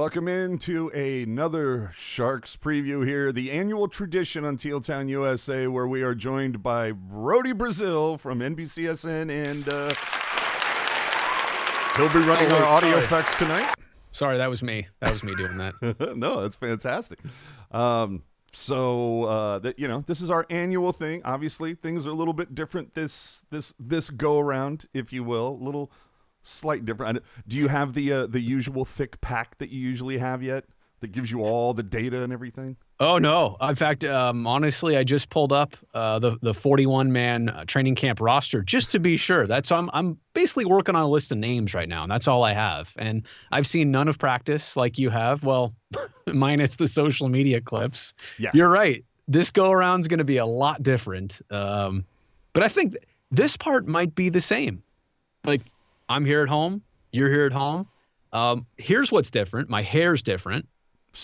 Welcome into another Sharks preview here, the annual tradition on Teal Town, USA, where we are joined by Brodie Brazil from NBCSN, and he'll be running our audio effects tonight. Sorry, that was me. That was me doing that. No, that's fantastic. This is our annual thing. Obviously, things are a little bit different this go around, if you will. A little slight different. Do you have the usual thick pack that you usually have yet that gives you all the data and everything? Oh no! In fact, honestly, I just pulled up the 41-man training camp roster just to be sure. I'm basically working on a list of names right now, and that's all I have. And I've seen none of practice like you have. Well, minus the social media clips. Yeah, you're right. This go around is going to be a lot different. But I think this part might be the same. Like, I'm here at home. You're here at home. Here's what's different. My hair's different.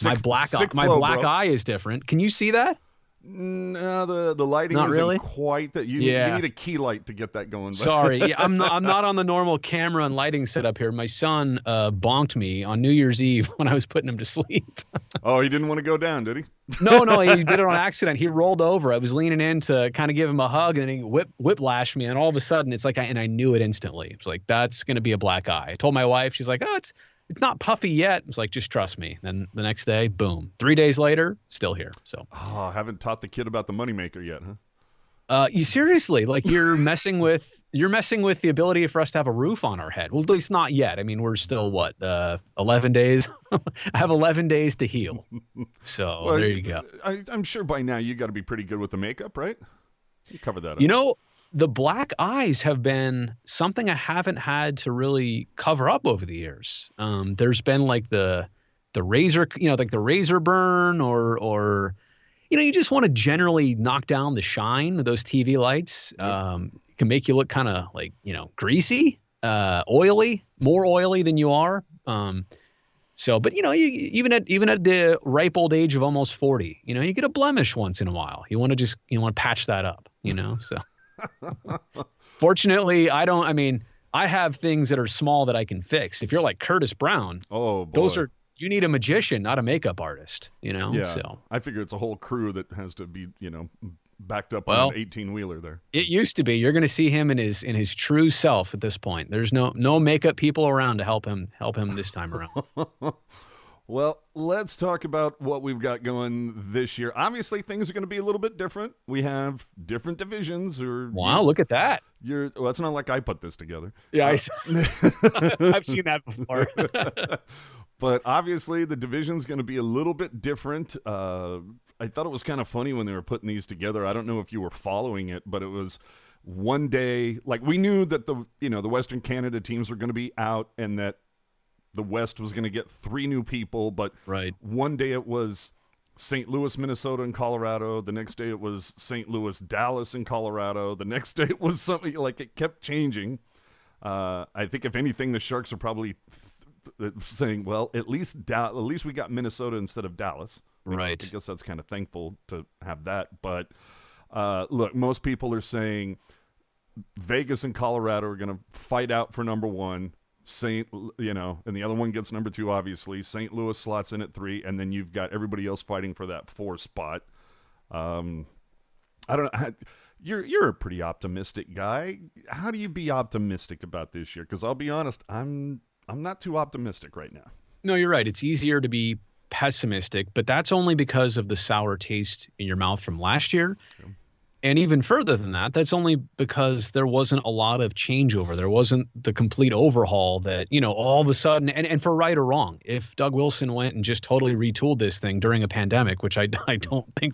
My black eye is different. Can you see that? No, the lighting not isn't really quite that. You need a key light to get that going. Sorry, yeah, I'm not on the normal camera and lighting setup here. My son bonked me on New Year's Eve when I was putting him to sleep. Oh, he didn't want to go down, did he? No, he did it on accident. He rolled over. I was leaning in to kind of give him a hug, and then he whiplashed me, and all of a sudden it's like, I knew it instantly. It's like, that's going to be a black eye. I told my wife. She's like, oh, it's not puffy yet. It's like, just trust me. Then the next day, boom. 3 days later, still here. So. Oh, I haven't taught the kid about the moneymaker yet, huh? You seriously, like, you're messing with the ability for us to have a roof on our head. Well, at least not yet. I mean, we're still 11 days. I have 11 days to heal. So there you go. I'm sure by now you got to be pretty good with the makeup, right? You covered that up. You know, the black eyes have been something I haven't had to really cover up over the years. There's been like the razor, like the razor burn, or you just want to generally knock down the shine of those TV lights. It can make you look kind of like, greasy, oily, more oily than you are. But you even at the ripe old age of almost 40, you get a blemish once in a while. You want to patch that up, so. Fortunately, I have things that are small that I can fix. If you're like Curtis Brown, oh boy. You need a magician, not a makeup artist, Yeah. So I figure it's a whole crew that has to be, backed up on an 18-wheeler there. It used to be. You're going to see him in his true self at this point. There's no makeup people around to help him this time around. Well, let's talk about what we've got going this year. Obviously, things are going to be a little bit different. We have different divisions. Wow, look at that. Well, it's not like I put this together. Yeah, I've seen that before. But obviously, the division's going to be a little bit different. I thought it was kind of funny when they were putting these together. I don't know if you were following it, but it was one day, like, we knew that the Western Canada teams were going to be out and that the West was going to get 3 new people, but right. One day it was St. Louis, Minnesota, and Colorado. The next day it was St. Louis, Dallas, and Colorado. The next day it was something like it kept changing. I think if anything, the Sharks are probably saying, well, at least we got Minnesota instead of Dallas. Right. I guess that's kind of thankful to have that. But look, most people are saying Vegas and Colorado are going to fight out for number 1. And the other one gets number 2, obviously. St. Louis slots in at 3, and then you've got everybody else fighting for that 4 spot. I don't know. You're a pretty optimistic guy. How do you be optimistic about this year? Because I'll be honest, I'm not too optimistic right now. No, you're right. It's easier to be pessimistic, but that's only because of the sour taste in your mouth from last year. Yeah. And even further than that, that's only because there wasn't a lot of changeover. There wasn't the complete overhaul that, all of a sudden, and for right or wrong, if Doug Wilson went and just totally retooled this thing during a pandemic, which I don't think,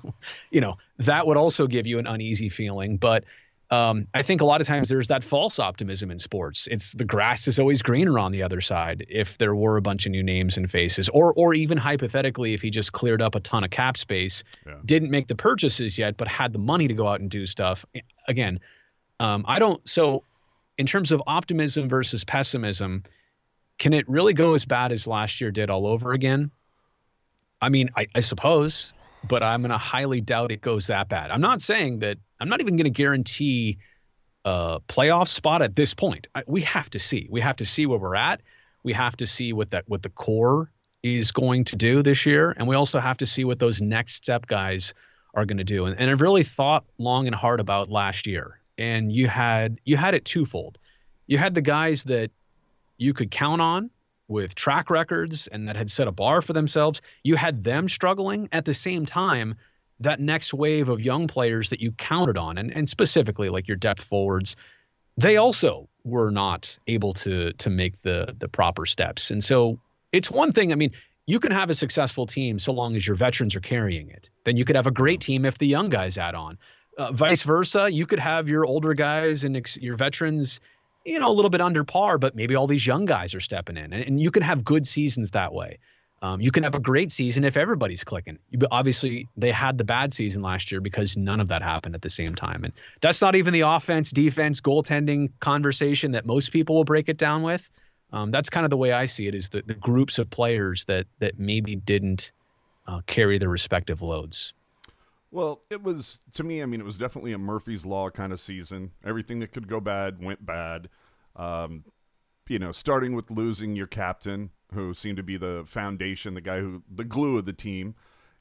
that would also give you an uneasy feeling. But I think a lot of times there's that false optimism in sports. It's the grass is always greener on the other side if there were a bunch of new names and faces, or even hypothetically, if he just cleared up a ton of cap space, didn't make the purchases yet, but had the money to go out and do stuff. Again, so in terms of optimism versus pessimism, can it really go as bad as last year did all over again? I mean, I suppose, but I'm going to highly doubt it goes that bad. I'm not saying that. I'm not even going to guarantee a playoff spot at this point. We have to see. We have to see where we're at. We have to see what the core is going to do this year, and we also have to see what those next step guys are going to do. And I've really thought long and hard about last year, and you had it twofold. You had the guys that you could count on with track records and that had set a bar for themselves. You had them struggling. At the same time, that next wave of young players that you counted on, and specifically like your depth forwards, they also were not able to make the proper steps. And so it's one thing. I mean, you can have a successful team so long as your veterans are carrying it. Then you could have a great team if the young guys add on. Vice versa, you could have your older guys and your veterans, a little bit under par, but maybe all these young guys are stepping in, and you can have good seasons that way. You can have a great season if everybody's clicking. Obviously, they had the bad season last year because none of that happened at the same time. And that's not even the offense, defense, goaltending conversation that most people will break it down with. That's kind of the way I see it, is the groups of players that maybe didn't carry their respective loads. Well, it was, to me, it was definitely a Murphy's Law kind of season. Everything that could go bad went bad. Starting with losing your captain, who seemed to be the foundation, the glue of the team.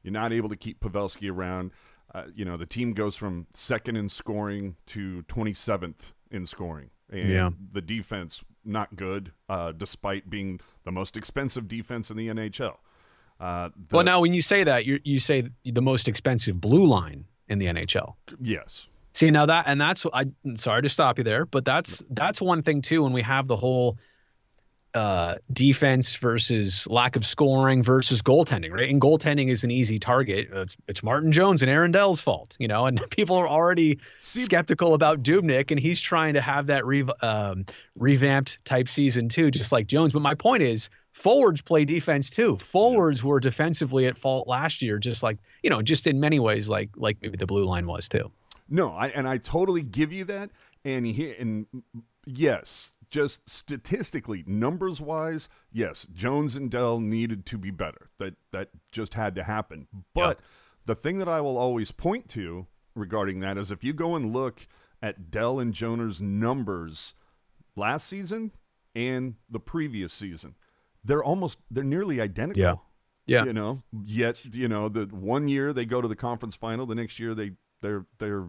You're not able to keep Pavelski around. The team goes from second in scoring to 27th in scoring. And the defense, not good, despite being the most expensive defense in the NHL. Well, now when you say that, you say the most expensive blue line in the NHL. Yes. See, now that's I'm sorry to stop you there, but that's one thing too. When we have the whole defense versus lack of scoring versus goaltending, right? And goaltending is an easy target. It's Martin Jones and Aaron Dell's fault, and people are already skeptical about Dubnyk, and he's trying to have that revamped type season too, just like Jones. But my point is, forwards play defense too. Forwards were defensively at fault last year, just like, just in many ways, like maybe the blue line was too. No, I totally give you that. And yes, just statistically, numbers wise, yes, Jones and Dell needed to be better. That just had to happen. But the thing that I will always point to regarding that is if you go and look at Dell and Joner's numbers last season and the previous season, they're nearly identical. Yeah. Yet, the one year they go to the conference final, the next year they're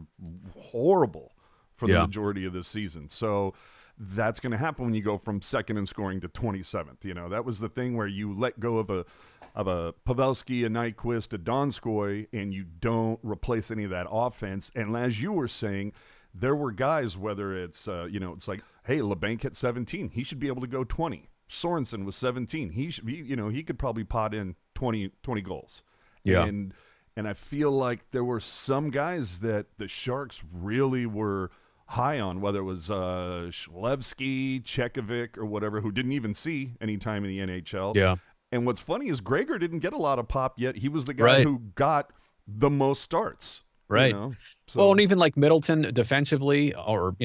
horrible for the majority of this season. So that's going to happen when you go from second in scoring to 27th. That was the thing where you let go of a Pavelski, a Nyquist, a Donskoy, and you don't replace any of that offense. And as you were saying, there were guys, whether it's it's like, hey, LeBanc hit 17, he should be able to go 20. Sorensen was 17. He should be, he could probably pot in 20 goals. Yeah. And I feel like there were some guys that the Sharks really were high on, whether it was Shlevsky, Chekovic, or whatever, who didn't even see any time in the NHL. Yeah. And what's funny is Gregor didn't get a lot of pop yet. He was the guy who got the most starts. Right. So. Well, and even like Middleton defensively, or,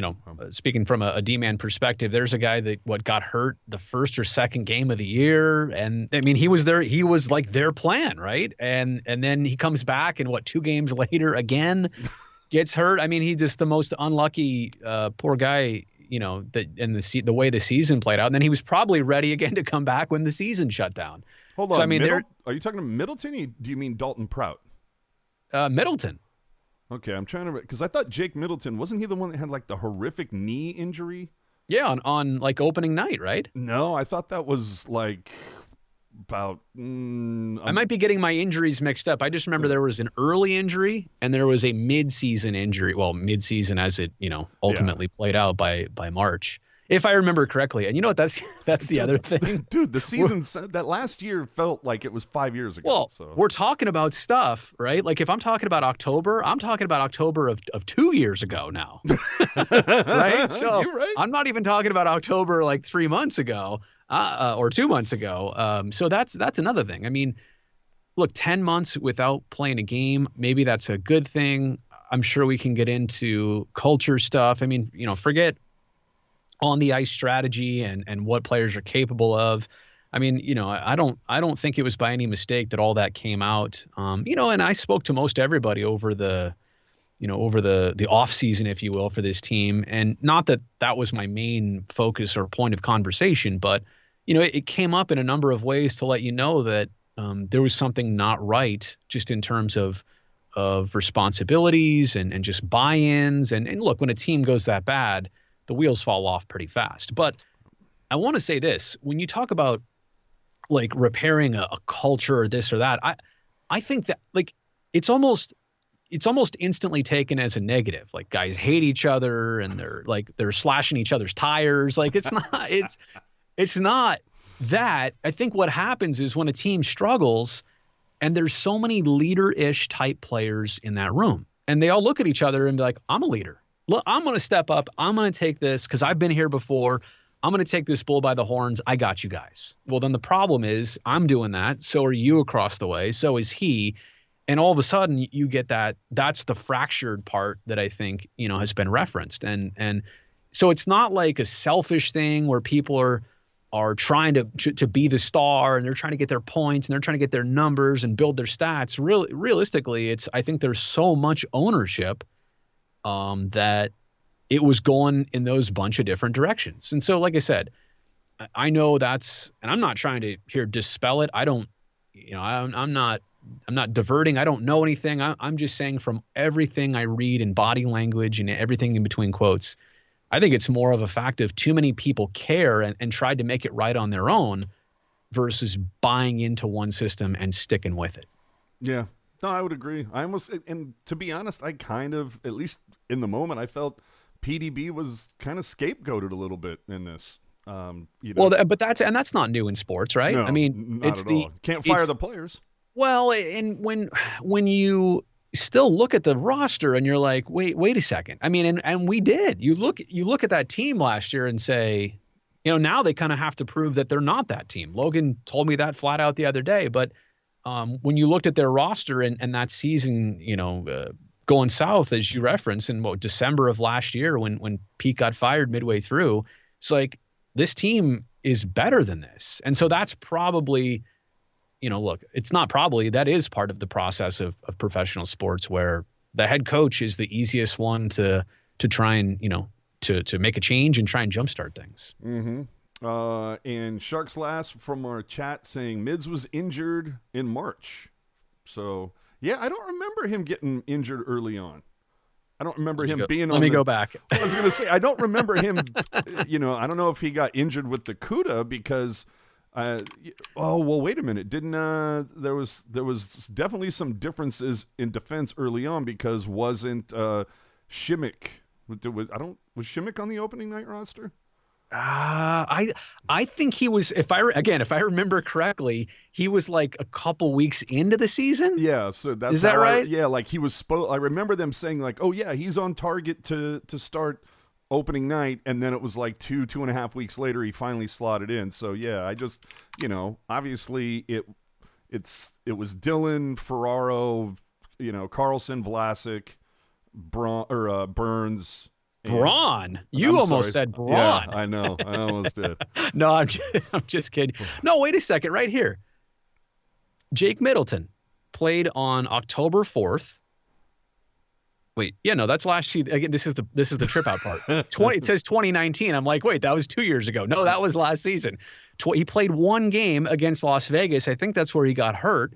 speaking from a D-man perspective, there's a guy that got hurt the first or second game of the year. And he was like their plan, right? And then he comes back and 2 games later again gets hurt. He's just the most unlucky poor guy, that in the way the season played out. And then he was probably ready again to come back when the season shut down. Hold on. So, are you talking to Middleton? Or do you mean Dalton Prout? Middleton. Okay, I'm trying to, because I thought Jake Middleton, wasn't he the one that had like the horrific knee injury? Yeah, on like opening night, right? No, I thought that was like about. I might be getting my injuries mixed up. I just remember there was an early injury and there was a mid-season injury. Well, mid-season as it ultimately played out by March. If I remember correctly. And you know what? That's the other thing. Dude, the season, that last year felt like it was 5 years ago. Well, we're talking about stuff, right? Like if I'm talking about October, I'm talking about October of 2 years ago now. Right? So You're right. I'm not even talking about October like 3 months ago or 2 months ago. So that's another thing. Look, 10 months without playing a game, maybe that's a good thing. I'm sure we can get into culture stuff. Forget on the ice strategy and what players are capable of. I don't think it was by any mistake that all that came out. And I spoke to most everybody over the off season, if you will, for this team. And not that was my main focus or point of conversation, but it came up in a number of ways to let you know that there was something not right just in terms of responsibilities and just buy-ins. And look, when a team goes that bad, the wheels fall off pretty fast. But I want to say this, when you talk about like repairing a culture or this or that, I think that like it's almost instantly taken as a negative. Like guys hate each other and they're slashing each other's tires. Like it's not that. I think what happens is when a team struggles and there's so many leader-ish type players in that room and they all look at each other and be like, I'm a leader. Look, I'm going to step up. I'm going to take this because I've been here before. I'm going to take this bull by the horns. I got you guys. Well, then the problem is I'm doing that. So are you across the way. So is he. And all of a sudden you get that. That's the fractured part that I think, has been referenced. And so it's not like a selfish thing where people are trying to be the star and they're trying to get their points and they're trying to get their numbers and build their stats. Really, realistically, I think there's so much ownership that it was going in those bunch of different directions. And so, like I said, I know and I'm not trying to here dispel it. I don't, I'm not diverting. I don't know anything. I'm just saying from everything I read in body language and everything in between quotes, I think it's more of a fact of too many people care and tried to make it right on their own versus buying into one system and sticking with it. Yeah. No, I would agree. And to be honest, I kind of, at least in the moment, I felt PDB was kind of scapegoated a little bit in this. Well, but that's not new in sports, right? No, I mean, not at all. Can't fire the players. Well, and when you still look at the roster and you're like, wait a second. I mean, and we did. You look at that team last year and say, now they kind of have to prove that they're not that team. Logan told me that flat out the other day. But when you looked at their roster and that season, going south, as you referenced, in December of last year when Pete got fired midway through, it's like this team is better than this. And so that's probably, look, it's not probably, that is part of the process of professional sports where the head coach is the easiest one to try and, to make a change and try and jumpstart things. Mm-hmm. And Sharks Last from our chat saying Mids was injured in March. So, yeah, I don't remember him getting injured early on. I don't remember him being on. Let me go back. I was going to say, I don't remember him, I don't know if he got injured with the CUDA because, wait a minute. Didn't, there was definitely some differences in defense early on because wasn't, Shimmick, was Shimmick on the opening night roster? I think he was, if I remember correctly, he was like a couple weeks into the season. Yeah. So that's, is that right? Yeah. Like he was I remember them saying like, oh yeah, he's on target to start opening night. And then it was like 2.5 weeks later, he finally slotted in. So yeah, I just, obviously it was Dylan, Ferraro, Carlson, Vlasic, Burns, Braun. You almost said Braun. Yeah, I know. I almost did. No, I'm just kidding. No, wait a second. Right here. Jake Middleton played on October 4th. Wait, yeah, no, that's last season. Again, this is the trip out part. It says 2019. I'm like, wait, that was 2 years ago. No, that was last season. He played one game against Las Vegas. I think that's where he got hurt.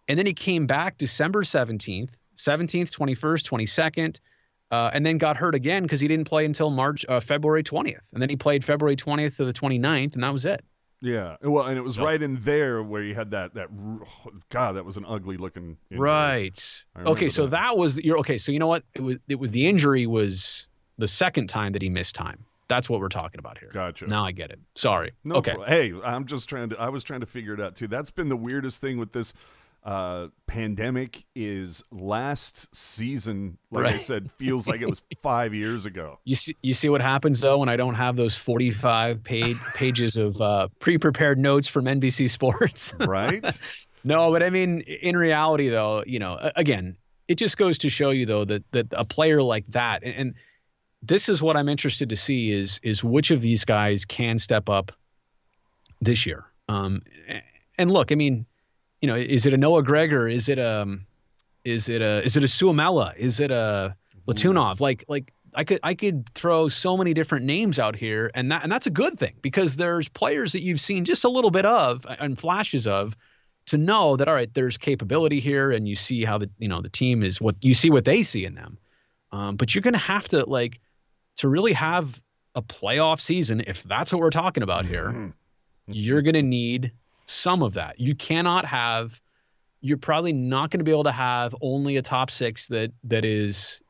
And then he came back December 17th, 21st, 22nd. And then got hurt again because he didn't play until February 20th. And then he played February 20th to the 29th, and that was it. Yeah. Well, and it was right in there where you had that God, that was an ugly looking injury. Right. Okay, so that was so you know what? It was the injury was the second time that he missed time. That's what we're talking about here. Gotcha. Now I get it. Sorry. No, okay. Hey, I was trying to figure it out too. That's been the weirdest thing with this pandemic is last season, like I said, feels like it was 5 years ago. You see what happens though when I don't have those 45 pages of pre-prepared notes from NBC Sports. Right? No, but I mean, in reality though, again, it just goes to show you though that a player like that, and this is what I'm interested to see is which of these guys can step up this year. And look, I mean, is it a Noah Gregor? Is it a Suomela? Is it a Latunov? Like I could throw so many different names out here, and that's a good thing, because there's players that you've seen just a little bit of and flashes of, to know that, all right, there's capability here, and you see how the team is, what you see, what they see in them. But you're going to have to, like, to really have a playoff season, if that's what we're talking about here, you're going to need some of that. You're probably not going to be able to have only a top six that is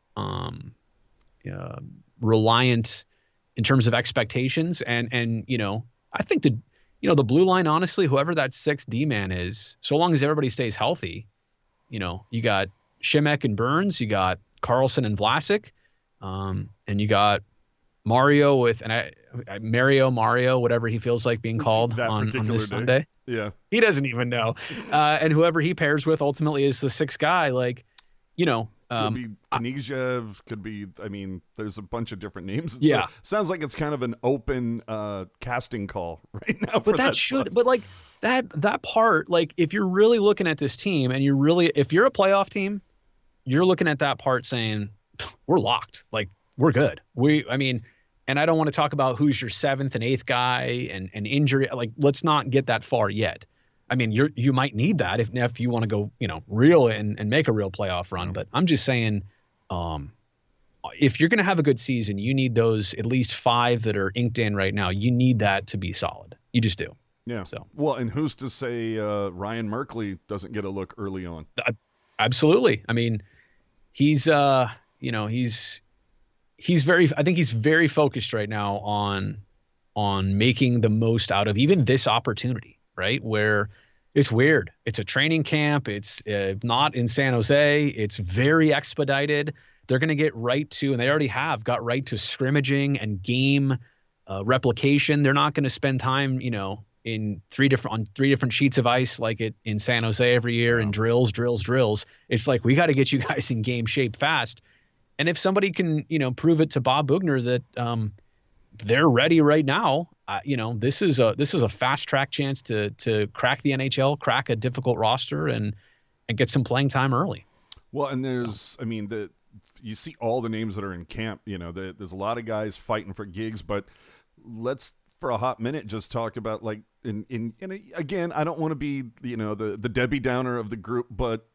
reliant in terms of expectations. And I think the blue line, honestly, whoever that 6D man is, so long as everybody stays healthy, you got Šimek and Burns, you got Carlson and Vlasic, and you got Mario Mario, whatever he feels like being called on this Sunday. Yeah. He doesn't even know. And whoever he pairs with ultimately is the sixth guy. Like, could be Knyzhov, could be, there's a bunch of different names. Yeah. Sounds like it's kind of an open casting call right now. But that part, like, if you're really looking at this team and if you're a playoff team, you're looking at that part saying, we're locked. Like, we're good. And I don't want to talk about who's your seventh and eighth guy and injury. Like, let's not get that far yet. You might need that if you want to go, real and make a real playoff run. But I'm just saying, if you're going to have a good season, you need those at least 5 that are inked in right now. You need that to be solid. You just do. Yeah. So, well, and who's to say Ryan Merkley doesn't get a look early on? Absolutely. He's he's very focused right now on making the most out of even this opportunity, right? Where it's weird. It's a training camp. It's not in San Jose. It's very expedited. They're going to get right to, and they already have got right to, scrimmaging and game replication. They're not going to spend time, on 3 different sheets of ice like it in San Jose every year, and drills. It's like, we got to get you guys in game shape fast. And if somebody can, prove it to Bob Bugner that they're ready right now, this is a fast track chance to crack the NHL, crack a difficult roster, and get some playing time early. Well, and there's, you see all the names that are in camp. There's a lot of guys fighting for gigs, but let's, for a hot minute, just talk about, like, again, I don't want to be the Debbie Downer of the group, but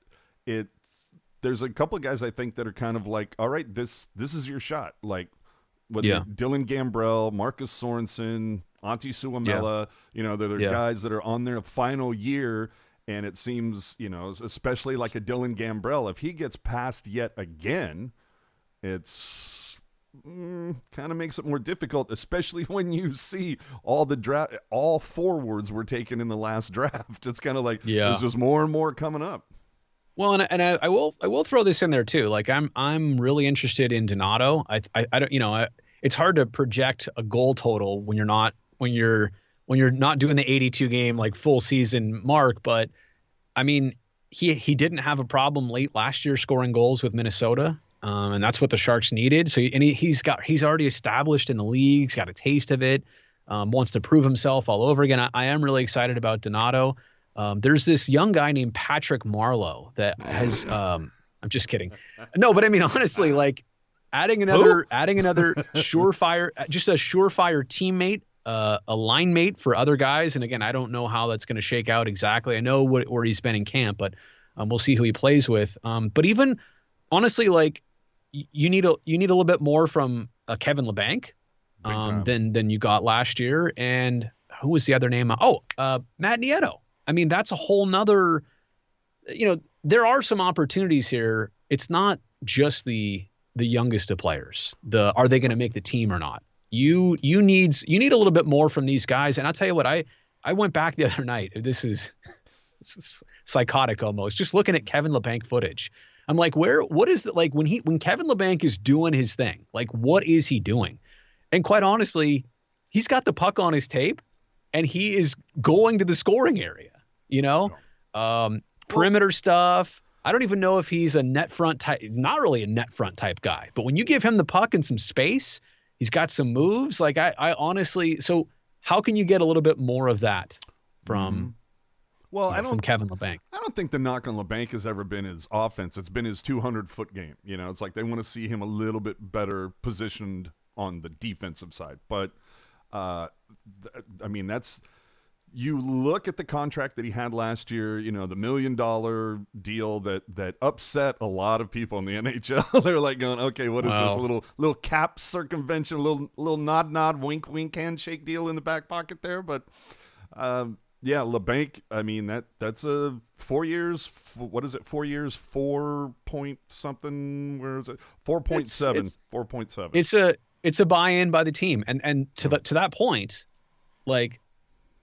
there's a couple of guys I think that are kind of like, all right, this is your shot. Like, whether Dylan Gambrell, Marcus Sorensen, Antti Suomela, that are guys that are on their final year, and it seems, especially like a Dylan Gambrell, if he gets passed yet again, it's kind of makes it more difficult, especially when you see all forwards were taken in the last draft. It's kind of like there's just more and more coming up. Well, and I will throw this in there too. Like, I'm really interested in Donato. I don't, it's hard to project a goal total when you're not doing the 82 game, like, full season mark. But he didn't have a problem late last year scoring goals with Minnesota. And that's what the Sharks needed. So, and he's already established in the league. He's got a taste of it. Wants to prove himself all over again. I am really excited about Donato. There's this young guy named Patrick Marlo that has, I'm just kidding. No, but honestly, like, adding another surefire, just a surefire teammate, a line mate for other guys. And again, I don't know how that's going to shake out exactly. I know where he's been in camp, but we'll see who he plays with. But even honestly, like, you need a little bit more from Kevin LeBanc than you got last year. And who was the other name? Matt Nieto. That's a whole nother, there are some opportunities here. It's not just the youngest of players. Are they going to make the team or not? You need a little bit more from these guys. And I'll tell you what, I went back the other night. This is psychotic almost, just looking at Kevin LeBanc footage. I'm like, what is it like when Kevin LeBanc is doing his thing? Like, what is he doing? And quite honestly, he's got the puck on his tape and he is going to the scoring area, perimeter stuff. I don't even know if he's a net front type, not really a net front type guy, but when you give him the puck and some space, he's got some moves. Like, I honestly, so how can you get a little bit more of that from Well, from Kevin Labanc. I don't think the knock on Labanc has ever been his offense. It's been his 200-foot game. It's like they want to see him a little bit better positioned on the defensive side. But, that's – you look at the contract that he had last year, the $1 million deal that upset a lot of people in the NHL. They're like going, okay, what is this? A little cap circumvention, a little nod, wink, handshake deal in the back pocket there. But, Labanc, that's a 4 years. What is it? 4 years, 4 point something. Where is it? 4.7. 4.7. It's a buy-in by the team, and to that point, like,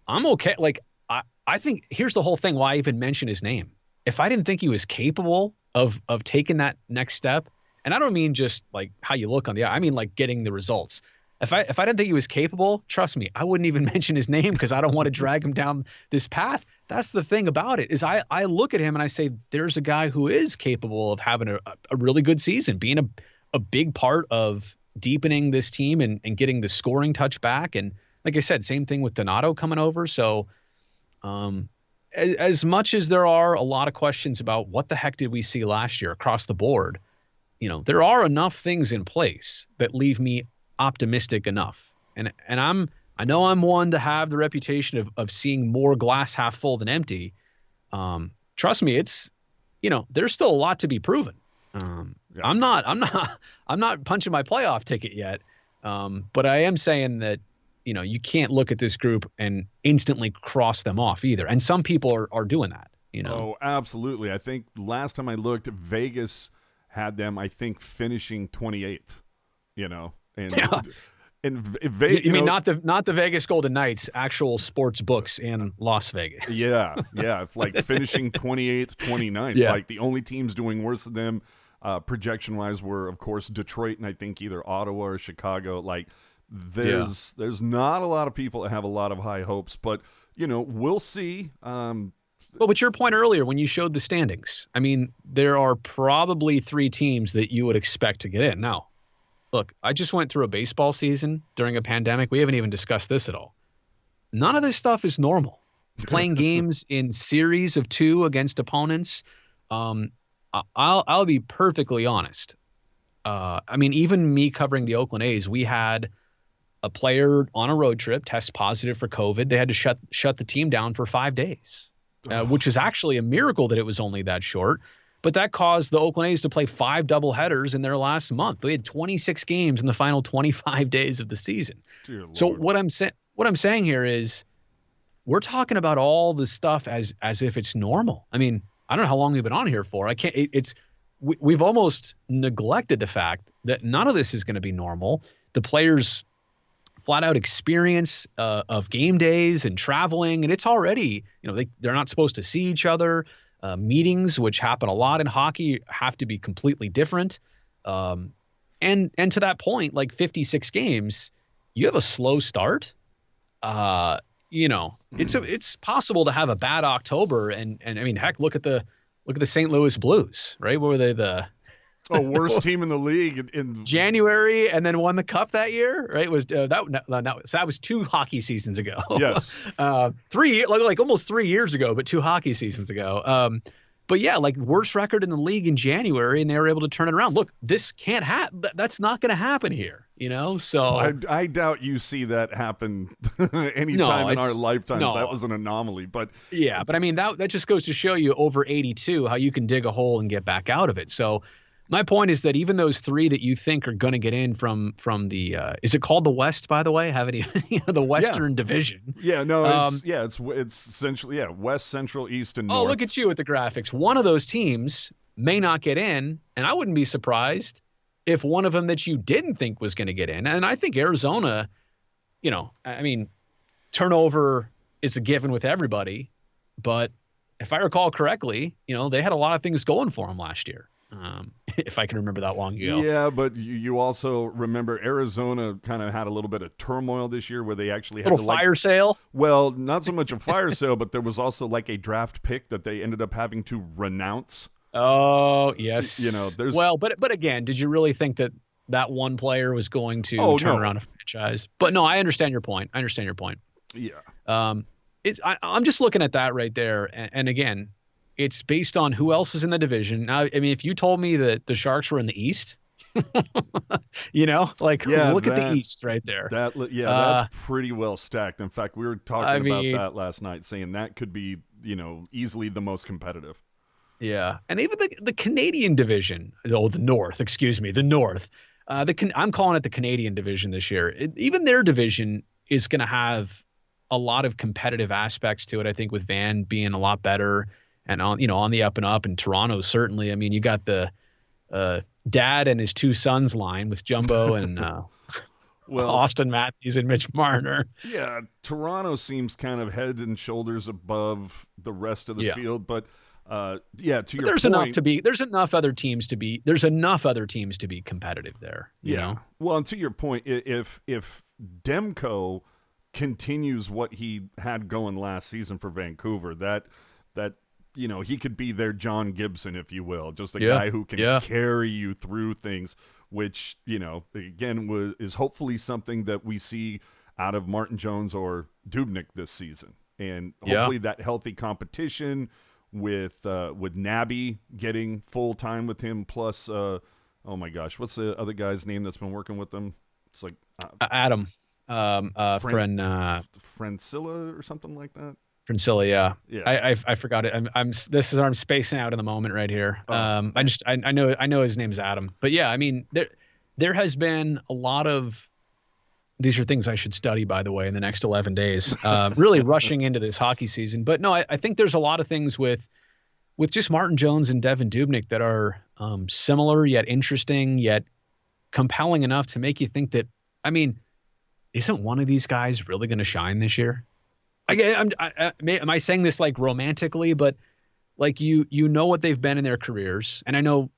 I'm okay. Like, I think here's the whole thing why I even mention his name. If I didn't think he was capable of taking that next step, and I don't mean just like how you look on the eye, I mean like getting the results. If I didn't think he was capable, trust me, I wouldn't even mention his name because I don't want to drag him down this path. That's the thing about it is I look at him and I say, there's a guy who is capable of having a really good season, being a big part of deepening this team and getting the scoring touch back. And like I said, same thing with Donato coming over. So as much as there are a lot of questions about what the heck did we see last year across the board, there are enough things in place that leave me optimistic enough. And I know I'm one to have the reputation of seeing more glass half full than empty. Trust me, it's, there's still a lot to be proven. I'm not punching my playoff ticket yet. But I am saying that, you can't look at this group and instantly cross them off either. And some people are doing that, Oh, absolutely. I think last time I looked, Vegas had them, I think, finishing 28th, And, yeah. And Vegas, you mean not the Vegas Golden Knights, actual sports books in Las Vegas. Yeah. It's like finishing 28th, 29th. Yeah. Like the only teams doing worse than them projection-wise were, of course, Detroit and I think either Ottawa or Chicago. Like, there's not a lot of people that have a lot of high hopes, but we'll see. But with your point earlier, when you showed the standings, there are probably 3 teams that you would expect to get in. Now, look, I just went through a baseball season during a pandemic. We haven't even discussed this at all. None of this stuff is normal. Playing games in series of 2 against opponents. I'll be perfectly honest. Even me covering the Oakland A's, we had a player on a road trip test positive for COVID. They had to shut the team down for 5 days, which is actually a miracle that it was only that short. But that caused the Oakland A's to play 5 doubleheaders in their last month. They had 26 games in the final 25 days of the season. So what I'm saying here is we're talking about all this stuff as if it's normal. I don't know how long we've been on here for. We've almost neglected the fact that none of this is going to be normal. The players flat out experience of game days and traveling, and it's already, they're not supposed to see each other. Meetings, which happen a lot in hockey, have to be completely different. And to that point, like 56 games, you have a slow start. It's possible to have a bad October, and heck, look at the St. Louis Blues, right? What were they, worst team in the league in January, and then won the cup that year, right? That was 2 hockey seasons ago. Yes, 3 like almost 3 years ago, but 2 hockey seasons ago. But yeah, like worst record in the league in January, and they were able to turn it around. Look, this can't happen. That's not going to happen here, So I doubt you see that happen anytime in our lifetimes. No. That was an anomaly, but yeah, but that just goes to show you over 82 how you can dig a hole and get back out of it. So my point is that even those 3 that you think are going to get in from the is it called the West, by the way? Haven't even the Western Division? Yeah, no, it's essentially West, Central, East, and North. Oh, look at you with the graphics. One of those teams may not get in, and I wouldn't be surprised if one of them that you didn't think was going to get in. And I think Arizona, turnover is a given with everybody, but if I recall correctly, they had a lot of things going for them last year. If I can remember that long ago. Yeah, but you also remember Arizona kind of had a little bit of turmoil this year where they actually had a little fire sale. Well, not so much a fire sale, but there was also like a draft pick that they ended up having to renounce. Oh, yes. There's but again, did you really think that one player was going to turn around a franchise? But no, I understand your point. Yeah. I'm just looking at that right there, and again, it's based on who else is in the division. Now, I mean, if you told me that the Sharks were in the East, like Yeah, look at the East right there. that's pretty well stacked. In fact, we were I talking about mean, that last night, saying that could be, easily the most competitive. yeah, and even the Canadian division, the North, excuse me, the North. I'm calling it the Canadian division this year. Even their division is going to have a lot of competitive aspects to it. I think with Van being a lot better and on the up and up, and Toronto certainly. I mean, you got the dad and his two sons line with Jumbo and Well, Austin Matthews and Mitch Marner. yeah, Toronto seems kind of head and shoulders above the rest of the field, but yeah, to your There's point, enough other teams to be competitive there. You know? Well, and to your point, if Demko continues what he had going last season for Vancouver, that he could be their John Gibson, if you will, just a guy who can carry you through things, which, again, is hopefully something that we see out of Martin Jones or Dubnyk this season. And hopefully that healthy competition with Nabby getting full time with him, plus, oh my gosh, what's the other guy's name that's been working with them? It's like Adam, Francilla or something like that. Francilla, yeah. I forgot it. I'm spacing out in the moment right here. I know his name's Adam, but yeah, I mean there has been a lot of. These are things I should study, by the way, in the next 11 days. Really rushing into this hockey season, but no, I think there's a lot of things with just Martin Jones and Devan Dubnyk that are similar yet interesting yet compelling enough to make you think that. I mean, isn't one of these guys really going to shine this year? Again, am I saying this like romantically, but like you know what they've been in their careers, and I know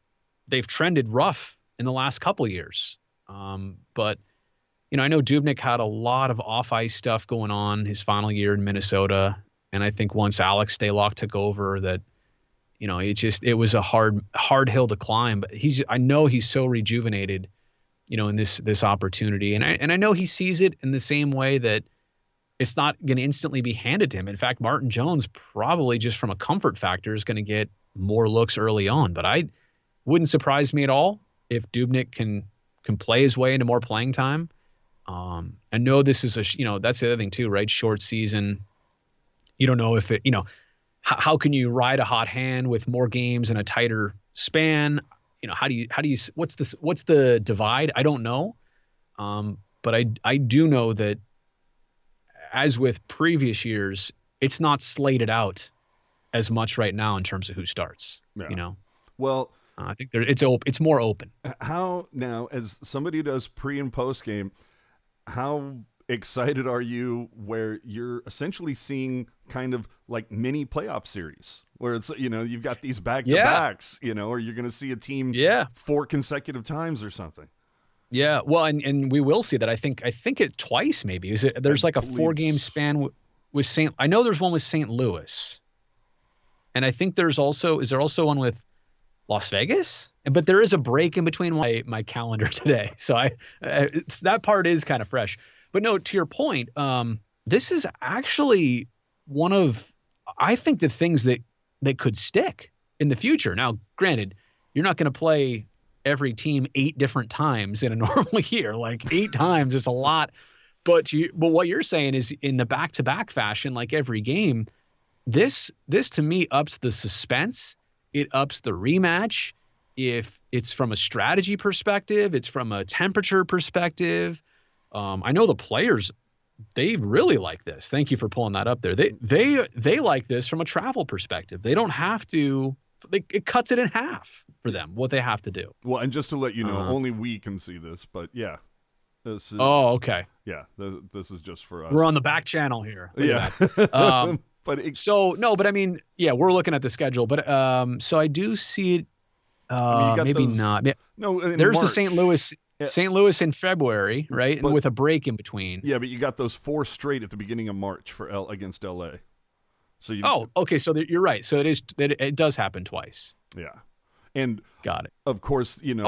they've trended rough in the last couple of years. But I know Dubnyk had a lot of off-ice stuff going on his final year in Minnesota, and I think once Alex Stalock took over, that it was a hard hill to climb. But I know he's so rejuvenated, in this opportunity, and I know he sees it in the same way that. It's not going to instantly be handed to him. In fact, Martin Jones probably just from a comfort factor is going to get more looks early on. But I wouldn't surprise me at all if Dubnyk can play his way into more playing time. I know this is that's the other thing too, right? Short season. You don't know if it, how can you ride a hot hand with more games in a tighter span? How do you what's the divide? I don't know. But I do know that. As with previous years, it's not slated out as much right now in terms of who starts. Yeah. Well, I think it's more open. How now, as somebody who does pre and post game, how excited are you where you're essentially seeing kind of like mini playoff series where it's you've got these back to backs, or you're going to see a team 4 consecutive times or something. Yeah, well, and we will see that. I think it twice maybe. There's like a 4-game span with St. I know there's one with St. Louis, and I think is there also one with Las Vegas? But there is a break in between my calendar today, so that part is kind of fresh. But no, to your point, this is actually one of I think the things that could stick in the future. Now, granted, you're not going to play every team 8 different times in a normal year. Like 8 times is a lot. But what you're saying is in the back-to-back fashion, like every game, this to me ups the suspense. It ups the rematch. If it's from a strategy perspective, it's from a temperature perspective. I know the players, they really like this. Thank you for pulling that up there. They like this from a travel perspective. They don't have to. It cuts it in half for them, what they have to do. Well, and just to let you know, only we can see this, but yeah. This is, okay. Yeah, this is just for us. We're on the back channel here. Yeah. But I mean, yeah, we're looking at the schedule, but so I do see it. Maybe not. No, there's March. The St. Louis in February, right? And with a break in between. Yeah, but you got those 4 straight at the beginning of March for against LA. So okay. So you're right. So it does happen twice. Yeah, and got it. Of course, and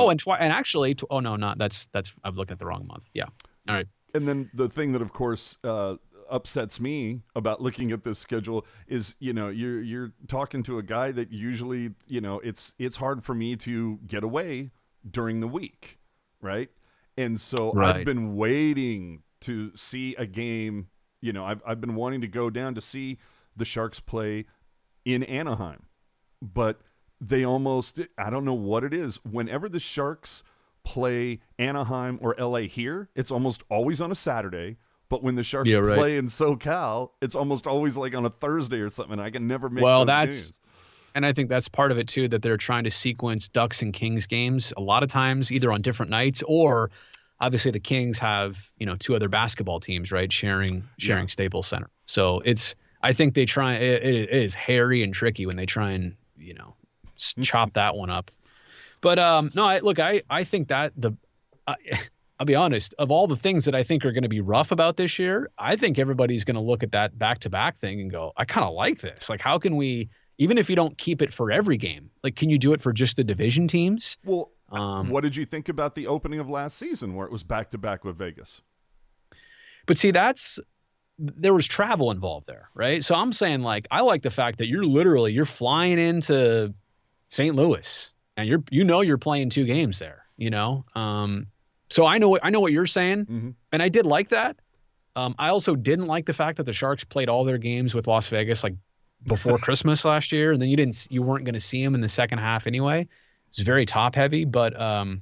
actually, I'm looking at the wrong month. Yeah. All right. And then the thing that, of course, upsets me about looking at this schedule is, you're talking to a guy that usually, it's hard for me to get away during the week, right? And so I've Right. been waiting to see a game. I've been wanting to go down to see the Sharks play in Anaheim, but they almost, I don't know what it is. Whenever the Sharks play Anaheim or LA here, it's almost always on a Saturday. But when the Sharks play in SoCal, it's almost always like on a Thursday or something. I can never make those games. And I think that's part of it too, that they're trying to sequence Ducks and Kings games a lot of times, either on different nights, or obviously the Kings have, two other basketball teams, right? Sharing Staples Center. So I think they try, it is hairy and tricky when they try and, chop that one up. But no, I think that I'll be honest, of all the things that I think are going to be rough about this year, I think everybody's going to look at that back-to-back thing and go, I kind of like this. Like, how can we, even if you don't keep it for every game, like, can you do it for just the division teams? Well, what did you think about the opening of last season where it was back-to-back with Vegas? But see, there was travel involved there, right? So I'm saying, like, I like the fact that you're flying into St. Louis and you're playing 2 games there, So I know what you're saying, and I did like that. I also didn't like the fact that the Sharks played all their games with Las Vegas like before Christmas last year, and then you weren't going to see them in the second half anyway. It's very top heavy, but I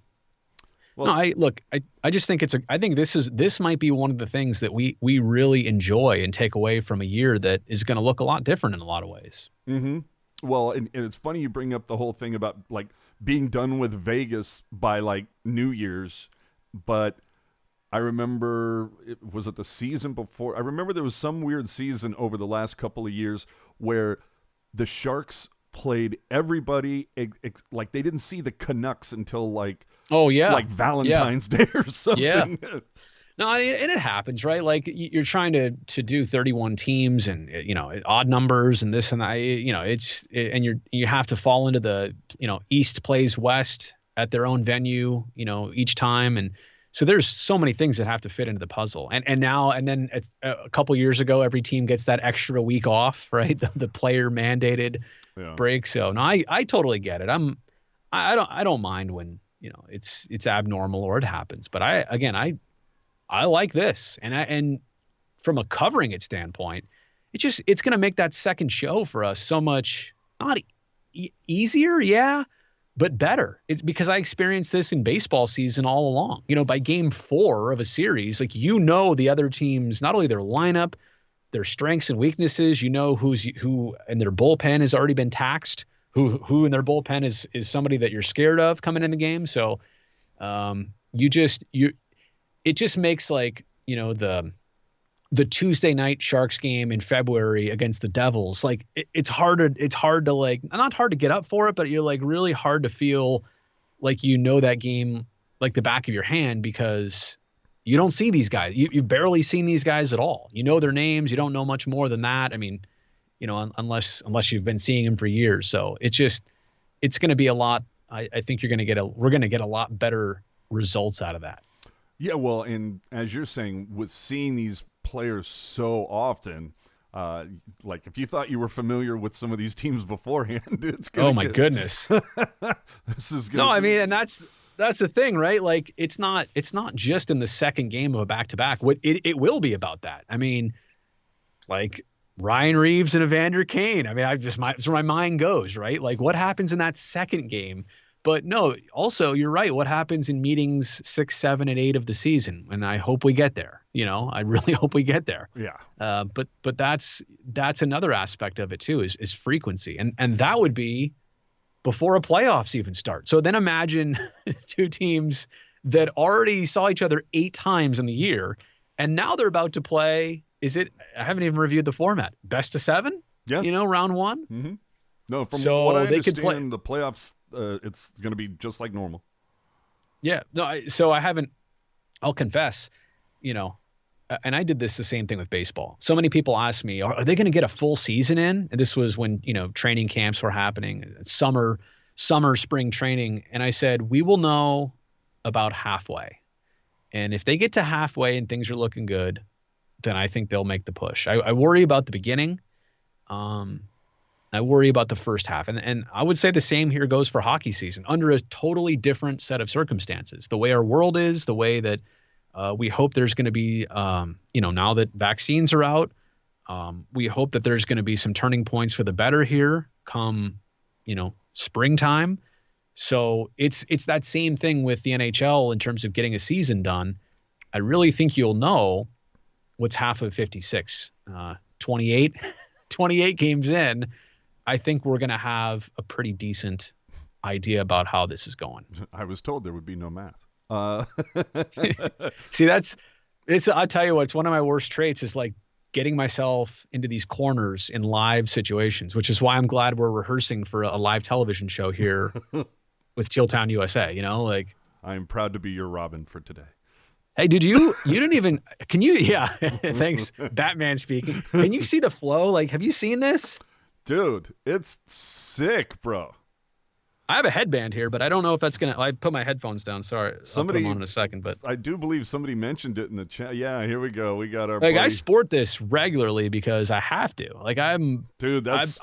just think I think this might be one of the things that we really enjoy and take away from a year that is going to look a lot different in a lot of ways. Mm-hmm. Well, and it's funny you bring up the whole thing about like being done with Vegas by like New Year's. But I remember, was it the season before? I remember there was some weird season over the last couple of years where the Sharks played everybody, like they didn't see the Canucks until like Valentine's Day or something. Yeah. No, and it happens, right? Like you're trying to do 31 teams and odd numbers and this and that. You have to fall into the East plays West at their own venue, each time. And so there's so many things that have to fit into the puzzle. And then a couple years ago, every team gets that extra week off, right? The player mandated break. So no, I totally get it. I don't mind when, it's abnormal or it happens, but I like this. And from a covering it standpoint, it's going to make that second show for us so much, not easier. Yeah. But better. It's because I experienced this in baseball season all along. By game 4 of a series, like the other teams, not only their lineup, their strengths and weaknesses, who in their bullpen has already been taxed, who in their bullpen is somebody that you're scared of coming in the game. So it just makes like, the Tuesday night Sharks game in February against the Devils, like it's hard to like, not hard to get up for it, but you're like really hard to feel like that game like the back of your hand because you don't see these guys. You've barely seen these guys at all. You know their names. You don't know much more than that. I mean, unless you've been seeing them for years. So it's going to be a lot. I think we're going to get a lot better results out of that. Yeah, well, and as you're saying, with seeing these players so often, like if you thought you were familiar with some of these teams beforehand, it's gonna goodness. This is gonna and that's the thing, right? Like it's not just in the second game of a back-to-back. It will be about that. I mean, like Ryan Reeves and Evander Kane. I mean, that's where my mind goes, right? Like what happens in that second game? But no, also you're right. What happens in meetings 6, 7, and 8 of the season? And I hope we get there. I really hope we get there. Yeah. But that's another aspect of it too, is frequency, and that would be before a playoffs even start. So then imagine 2 teams that already saw each other 8 times in the year, and now they're about to play. I haven't even reviewed the format. Best of 7. Yeah. Round 1. Mm-hmm. No, from what I understand, the playoffs, it's going to be just like normal. Yeah. No. So I haven't. I'll confess, and I did the same thing with baseball. So many people ask me, are they going to get a full season in? And this was when training camps were happening, summer, spring training, and I said we will know about halfway. And if they get to halfway and things are looking good, then I think they'll make the push. I worry about the beginning. I worry about the first half. And I would say the same here goes for hockey season under a totally different set of circumstances. The way our world is, the way that we hope there's going to be, now that vaccines are out, we hope that there's going to be some turning points for the better here come, springtime. So it's that same thing with the NHL in terms of getting a season done. I really think you'll know what's half of 56, 28 games in. I think we're going to have a pretty decent idea about how this is going. I was told there would be no math. See, I'll tell you what, it's one of my worst traits is like getting myself into these corners in live situations, which is why I'm glad we're rehearsing for a live television show here with Teal Town USA, I am proud to be your Robin for today. Hey, you didn't even, can you, yeah, thanks, Batman speaking. Can you see the flow? Like, have you seen this? Dude, it's sick, bro. I have a headband here, but I don't know if that's going to, I put my headphones down. Sorry. I'll put them on in a second, but I do believe somebody mentioned it in the chat. Yeah, here we go. We got our I sport this regularly because I have to. That's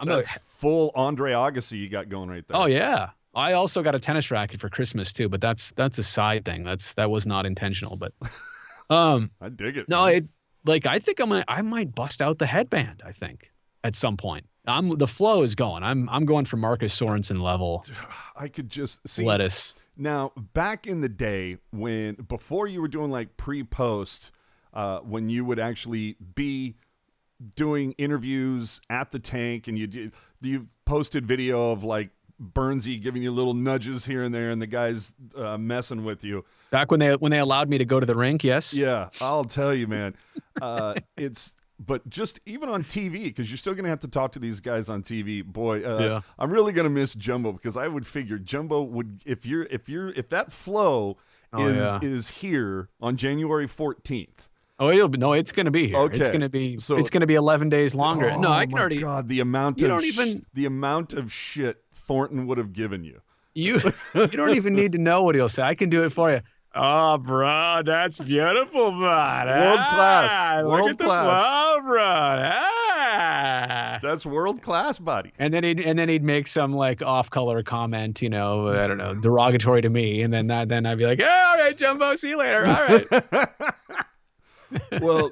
full Andre Agassi you got going right there. Oh yeah. I also got a tennis racket for Christmas too, but that's a side thing. That was not intentional, but I dig it. No, I think I might bust out the headband, I think, at some point. The flow is going. I'm going for Marcus Sorensen level. I could just see lettuce. Now, back in the day before you were doing like pre-post, when you would actually be doing interviews at the tank and you posted video of like Burnsy giving you little nudges here and there and the guys messing with you. Back when they allowed me to go to the rink, yes. Yeah, I'll tell you, man. But just even on TV, because you're still going to have to talk to these guys on TV. Boy, yeah. I'm really going to miss Jumbo because I would figure Jumbo would if that flow is here on January 14th. Oh, it's going to be here. Okay. It's going to be 11 days longer. Oh, no, I can already. God, the amount of shit Thornton would have given you. You don't even need to know what he'll say. I can do it for you. Oh, bro, that's beautiful, bud. World class. Look at the flow, bro. That's world class, buddy. And then he'd make some like off-color comment, I don't know, derogatory to me, and then I'd be like, all right, Jumbo, see you later. All right. Well,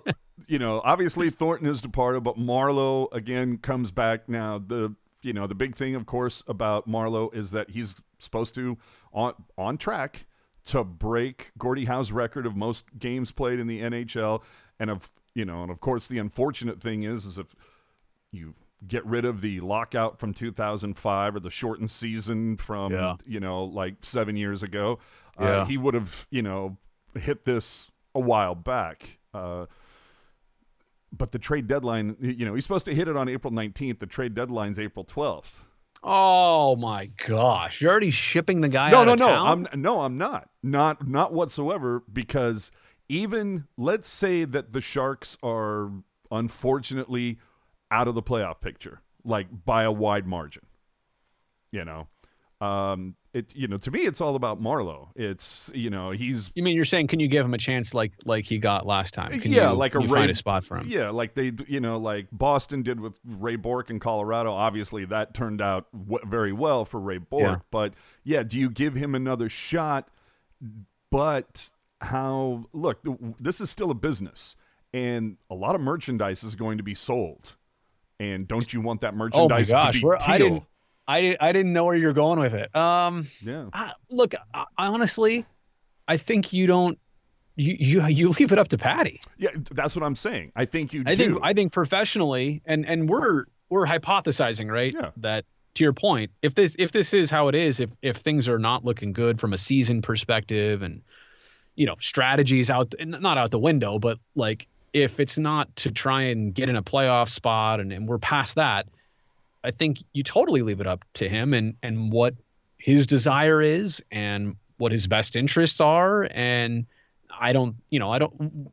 obviously Thornton has departed, but Marlo again comes back now. The big thing, of course, about Marlo is that he's supposed to on track to break Gordie Howe's record of most games played in the NHL. And of course, the unfortunate thing is if you get rid of the lockout from 2005 or the shortened season from, like 7 years ago, he would have, hit this a while back. But the trade deadline, he's supposed to hit it on April 19th. The trade deadline's April 12th. Oh my gosh! You're already shipping the guy out of town? I'm not. Not whatsoever. Because even let's say that the Sharks are unfortunately out of the playoff picture, like by a wide margin. To me, it's all about Marlo. It's he's. You mean you're saying can you give him a chance like he got last time? Can you find a spot for him? Yeah, like they like Boston did with Ray Bourque in Colorado. Obviously, that turned out very well for Ray Bourque. Yeah. But do you give him another shot? But look, this is still a business, and a lot of merchandise is going to be sold. And don't you want that merchandise to be teal? I didn't know where you're going with it. Look, I honestly, I think you don't. You leave it up to Patty. Yeah, that's what I'm saying. I think you do. I think professionally, and we're hypothesizing, right? Yeah. That to your point, if this is how it is, if things are not looking good from a season perspective, and strategies not out the window, but like if it's not to try and get in a playoff spot, and we're past that. I think you totally leave it up to him and what his desire is and what his best interests are. And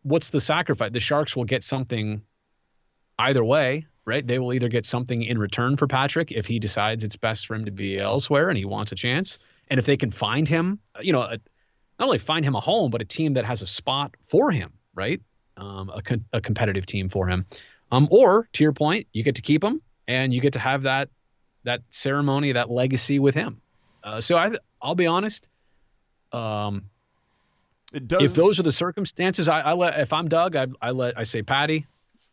what's the sacrifice? The Sharks will get something either way, right? They will either get something in return for Patrick if he decides it's best for him to be elsewhere and he wants a chance. And if they can find him, not only find him a home, but a team that has a spot for him, right? a competitive team for him. Or to your point, you get to keep him and you get to have that ceremony, that legacy with him. So I'll be honest. It does. If those are the circumstances, if I'm Doug, I say, Patty,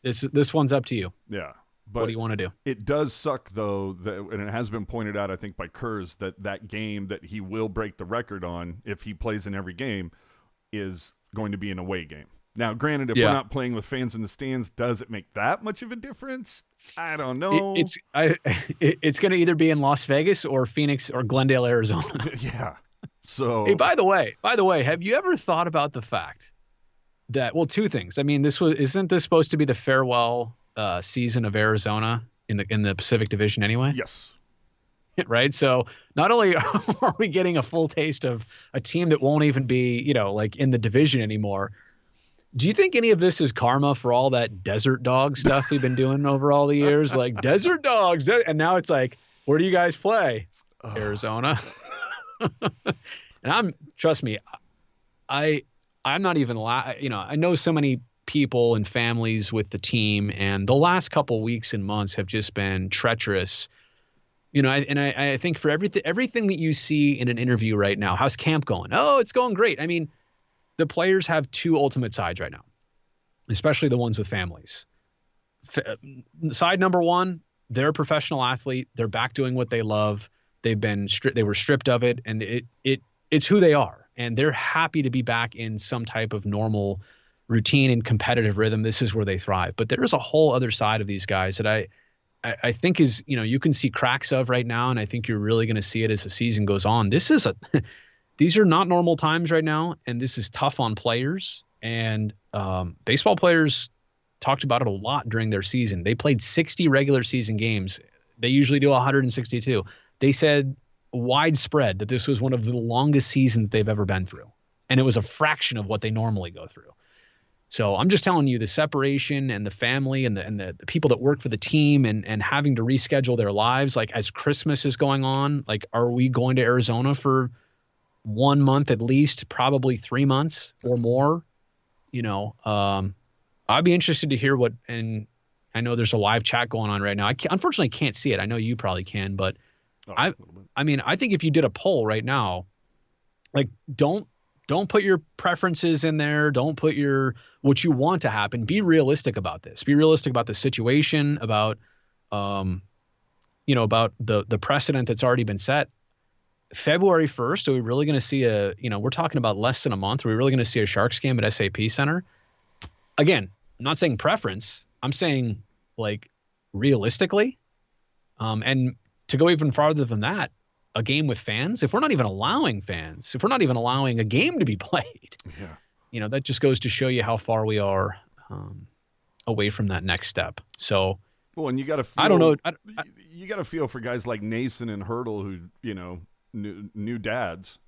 this one's up to you. Yeah. But what do you want to do? It does suck, though, and it has been pointed out, I think, by Kurz, that game that he will break the record on if he plays in every game is going to be an away game. Now, granted, if we're not playing with fans in the stands, does it make that much of a difference? I don't know. It's going to either be in Las Vegas or Phoenix or Glendale, Arizona. Yeah. So. Hey, by the way, have you ever thought about the fact that, well, two things. I mean, isn't this supposed to be the farewell season of Arizona in the Pacific Division anyway? Yes. Right. So not only are we getting a full taste of a team that won't even be, like in the division anymore. Do you think any of this is karma for all that desert dog stuff we've been doing over all the years? Like desert dogs. And now it's like, where do you guys play? Arizona. And trust me, I'm not even, I know so many people and families with the team, and the last couple weeks and months have just been treacherous. I think for everything that you see in an interview right now, how's camp going? Oh, it's going great. I mean, the players have two ultimate sides right now, especially the ones with families. Side number one, they're a professional athlete. They're back doing what they love. They were stripped of it, and it's who they are. And they're happy to be back in some type of normal routine and competitive rhythm. This is where they thrive. But there's a whole other side of these guys that I think is, you can see cracks of right now. And I think you're really going to see it as the season goes on. These are not normal times right now. And this is tough on players, and baseball players talked about it a lot during their season. They played 60 regular season games. They usually do 162. They said widespread that this was one of the longest seasons they've ever been through. And it was a fraction of what they normally go through. So I'm just telling you, the separation and the family and the people that work for the team and having to reschedule their lives, like as Christmas is going on, like, are we going to Arizona for 1 month at least, probably 3 months or more? I'd be interested to hear and I know there's a live chat going on right now. I unfortunately can't see it. I know you probably can, but I think if you did a poll right now, like, don't put your preferences in there. Don't put what you want to happen. Be realistic about this. Be realistic about the situation, about the precedent that's already been set. February 1st, are we really going to see we're talking about less than a month. Are we really going to see a Sharks game at SAP Center? Again, I'm not saying preference. I'm saying, like, realistically. And to go even farther than that, a game with fans, if we're not even allowing fans, if we're not even allowing a game to be played, that just goes to show you how far we are away from that next step. So, well, and you got to feel, I don't know. You got to feel for guys like Nason and Hurdle who, new dads.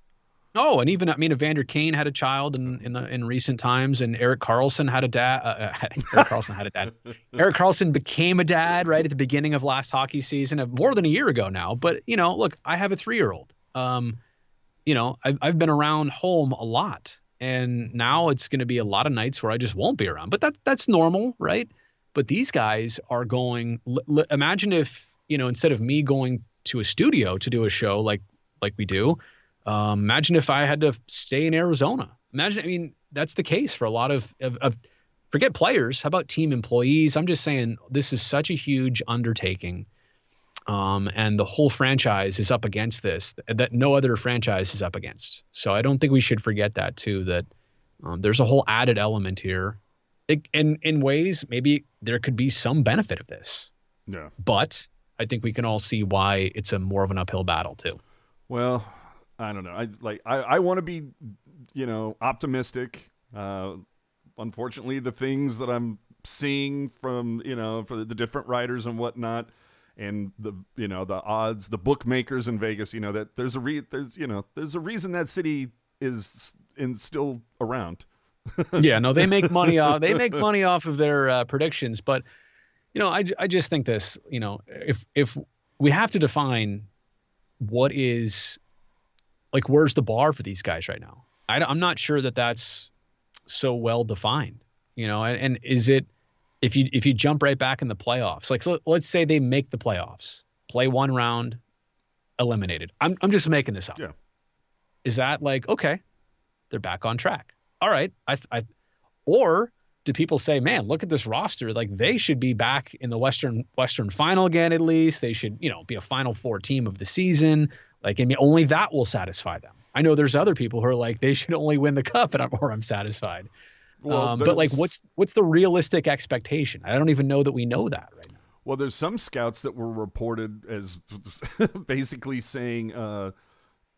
Oh, and even, Evander Kane had a child in recent times, and Erik Karlsson had a dad. Erik Karlsson had a dad. Erik Karlsson became a dad right at the beginning of last hockey season, of more than a year ago now. But, look, I have a 3-year-old. I've been around home a lot, and now it's going to be a lot of nights where I just won't be around. But that's normal, right? But these guys are going. Imagine if, instead of me going to a studio to do a show like we do. Imagine if I had to stay in Arizona. That's the case for a lot of forget players. How about team employees? I'm just saying this is such a huge undertaking. And the whole franchise is up against this, that no other franchise is up against. So I don't think we should forget that too, that there's a whole added element here. In ways, maybe there could be some benefit of this. Yeah. But I think we can all see why it's a more of an uphill battle too. Well, I don't know. I want to be, optimistic. Unfortunately, the things that I'm seeing from, for the different writers and whatnot, and the odds, the bookmakers in Vegas, that there's a reason that city is still around. Yeah, no, they make money off of their predictions, but I just think this, if we have to define what is, like, where's the bar for these guys right now? I'm not sure that that's so well defined. and is it if you jump right back in the playoffs, like let's say they make the playoffs, play one round, eliminated. I'm just making this up. Yeah. Is that like, okay, they're back on track? All right. Or do people say, man, look at this roster. Like they should be back in the Western final again, at least. They should, be a Final Four team of the season. Like, I mean, only that will satisfy them. I know there's other people who are like, they should only win the cup or I'm satisfied. Well, but like, what's the realistic expectation? I don't even know that we know that right now. Well, there's some scouts that were reported as basically saying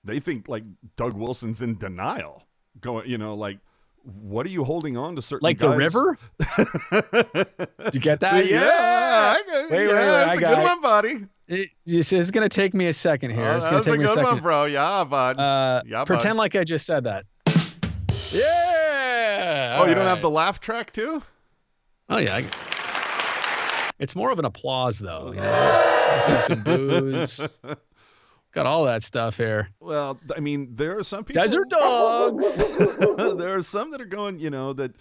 they think like Doug Wilson's in denial. Going, like, what are you holding on to certain like guys? The river? Did you get that? Yeah. Wait, that's a good one, buddy. It's going to take me a second here. Oh, it's going to take me a second. One, bro. Yeah, bud. Pretend like I just said that. Yeah. Oh, you don't have the laugh track too? Oh, yeah. It's more of an applause, though. Some booze. Got all that stuff here. Well, I mean, there are some people. Desert dogs. There are some that are going, that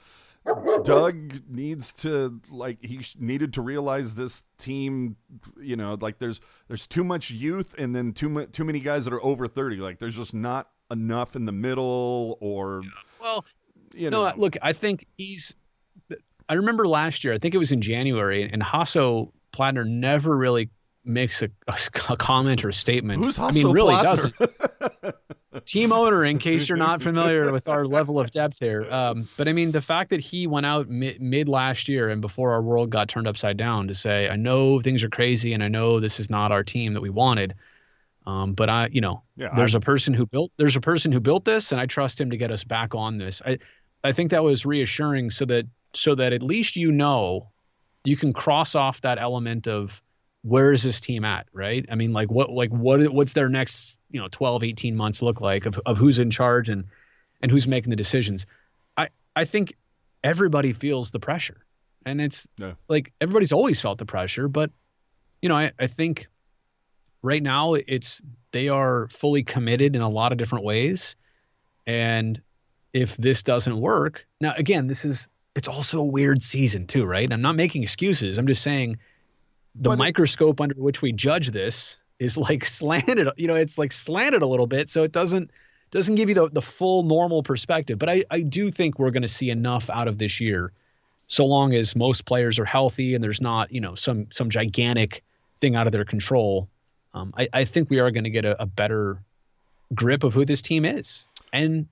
Doug needs to, like, needed to realize this team, like there's too much youth and then too many guys that are over 30. Like there's just not enough in the middle or. Well, no, look, I think I remember last year, I think it was in January, and Hasso Plattner never really makes a comment or a statement. Who's Hasso I mean, really Plattner? doesn't. Team owner, in case you're not familiar with our level of depth here. But I mean, the fact that he went out mid last year and before our world got turned upside down to say, I know things are crazy and I know this is not our team that we wanted. But there's a person who built this, and I trust him to get us back on this. I think that was reassuring so that at least you can cross off that element of where is this team at, right? I mean, what's their next 12, 18 months look like of who's in charge and who's making the decisions. I think everybody feels the pressure, and it's like everybody's always felt the pressure, but I think right now they are fully committed in a lot of different ways, and if this doesn't work, now again, it's also a weird season too, right? I'm not making excuses. I'm just saying the microscope under which we judge this is like slanted, it's like slanted a little bit. So it doesn't give you the full normal perspective. But I do think we're going to see enough out of this year, so long as most players are healthy and there's not, some gigantic thing out of their control. I think we are going to get a better grip of who this team is. And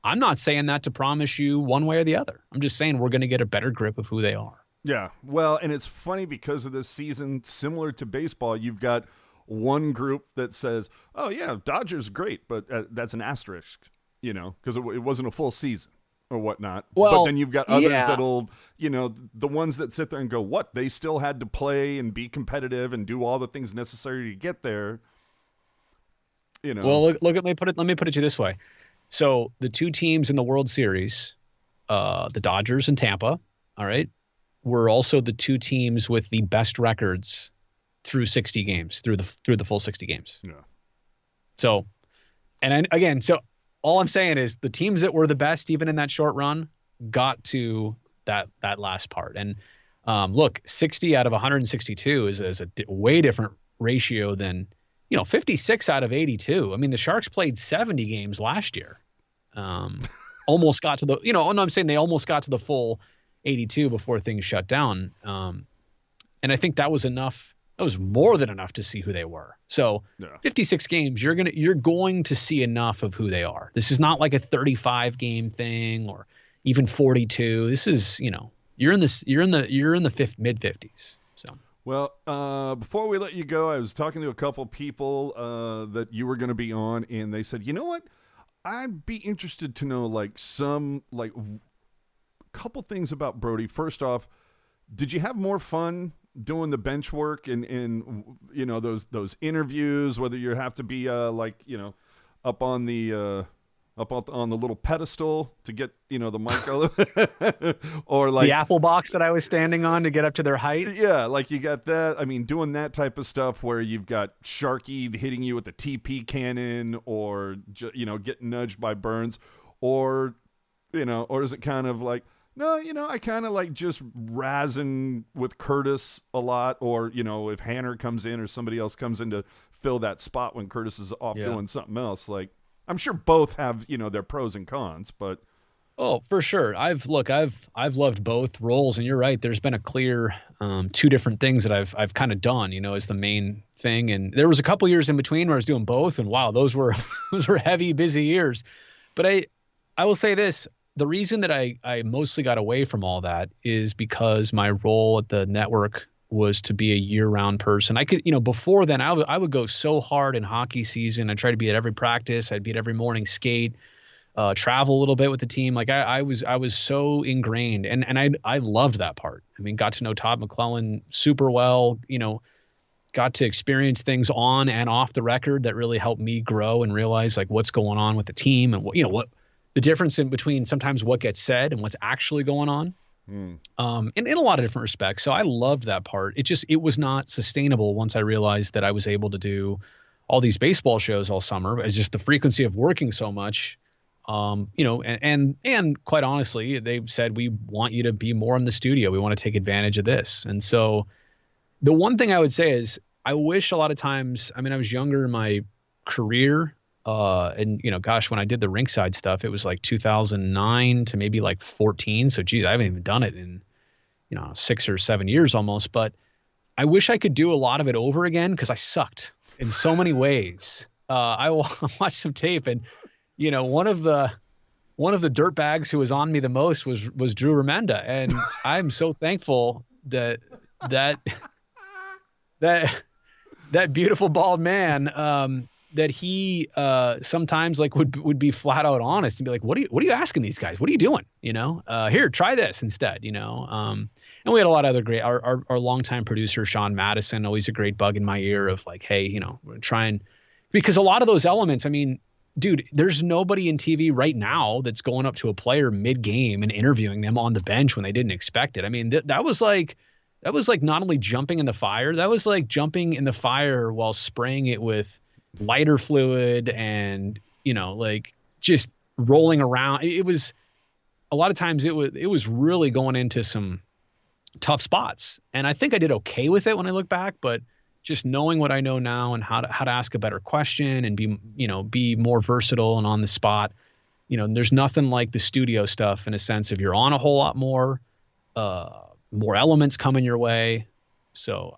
I'm not saying that to promise you one way or the other. I'm just saying we're going to get a better grip of who they are. Yeah, well, and it's funny because of this season, similar to baseball, you've got one group that says, oh, yeah, Dodgers great, but that's an asterisk, because it wasn't a full season or whatnot. Well, but then you've got others that'll, the ones that sit there and go, what? They still had to play and be competitive and do all the things necessary to get there. Well, look, let me put it to you this way. So the two teams in the World Series, the Dodgers and Tampa, all right, were also the two teams with the best records through 60 games, through the full 60 games. Yeah. So, again, all I'm saying is the teams that were the best, even in that short run, got to that last part. And look, 60 out of 162 is a way different ratio than 56 out of 82. I mean, the Sharks played 70 games last year. Almost got to the, I'm saying they almost got to the full 82 before things shut down. And I think that was enough. That was more than enough to see who they were. So 56 games, you're going to see enough of who they are. This is not like a 35 game thing or even 42. This is, you're in the mid 50s. So. Well, before we let you go, I was talking to a couple people that you were going to be on, and they said, you know what? I'd be interested to know couple things about Brodie. First off, did you have more fun doing the bench work and those interviews, whether you have to be up on the little pedestal to get the mic or like the apple box that I was standing on to get up to their height? Yeah, like you got that. I mean, doing that type of stuff where you've got Sharky hitting you with the TP cannon or getting nudged by Burns, or is it kind of like, No, I kind of like just razzing with Curtis a lot, or if Hanner comes in or somebody else comes in to fill that spot when Curtis is off doing something else. Like, I'm sure both have their pros and cons, but Oh, for sure. I've loved both roles, and you're right. There's been a clear two different things that I've kind of done, as the main thing. And there was a couple years in between where I was doing both, and wow, those were those were heavy, busy years. But I will say this: the reason that I mostly got away from all that is because my role at the network was to be a year-round person. I could, before then, I would go so hard in hockey season. I tried to be at every practice. I'd be at every morning skate. Travel a little bit with the team. Like I was so ingrained, and I loved that part. I mean, got to know Todd McClellan super well, got to experience things on and off the record that really helped me grow and realize like what's going on with the team and what the difference in between sometimes what gets said and what's actually going on. In a lot of different respects. So I loved that part. It was not sustainable once I realized that I was able to do all these baseball shows all summer. It's just the frequency of working so much. And quite honestly, they've said, we want you to be more in the studio. We want to take advantage of this. And so the one thing I would say is I wish a lot of times, I was younger in my career, and gosh, when I did the rinkside stuff, it was like 2009 to maybe like 14. So geez, I haven't even done it in, 6 or 7 years almost, but I wish I could do a lot of it over again, because I sucked in so many ways. I watched some tape, and one of the dirtbags who was on me the most was Drew Remenda, and I'm so thankful that beautiful bald man, that he sometimes like would be flat out honest and be like, what are you asking these guys? What are you doing? Here, try this instead. And we had a lot of other great. Our longtime producer Sean Madison, always a great bug in my ear of like, hey, we're trying, because a lot of those elements. Dude, there's nobody in TV right now that's going up to a player mid-game and interviewing them on the bench when they didn't expect it. That was like not only jumping in the fire, that was like jumping in the fire while spraying it with lighter fluid and, like just rolling around. It was a lot of times it was really going into some tough spots. And I think I did okay with it when I look back, but just knowing what I know now and how to ask a better question and be more versatile and on the spot, there's nothing like the studio stuff in a sense of you're on a whole lot more elements coming your way. So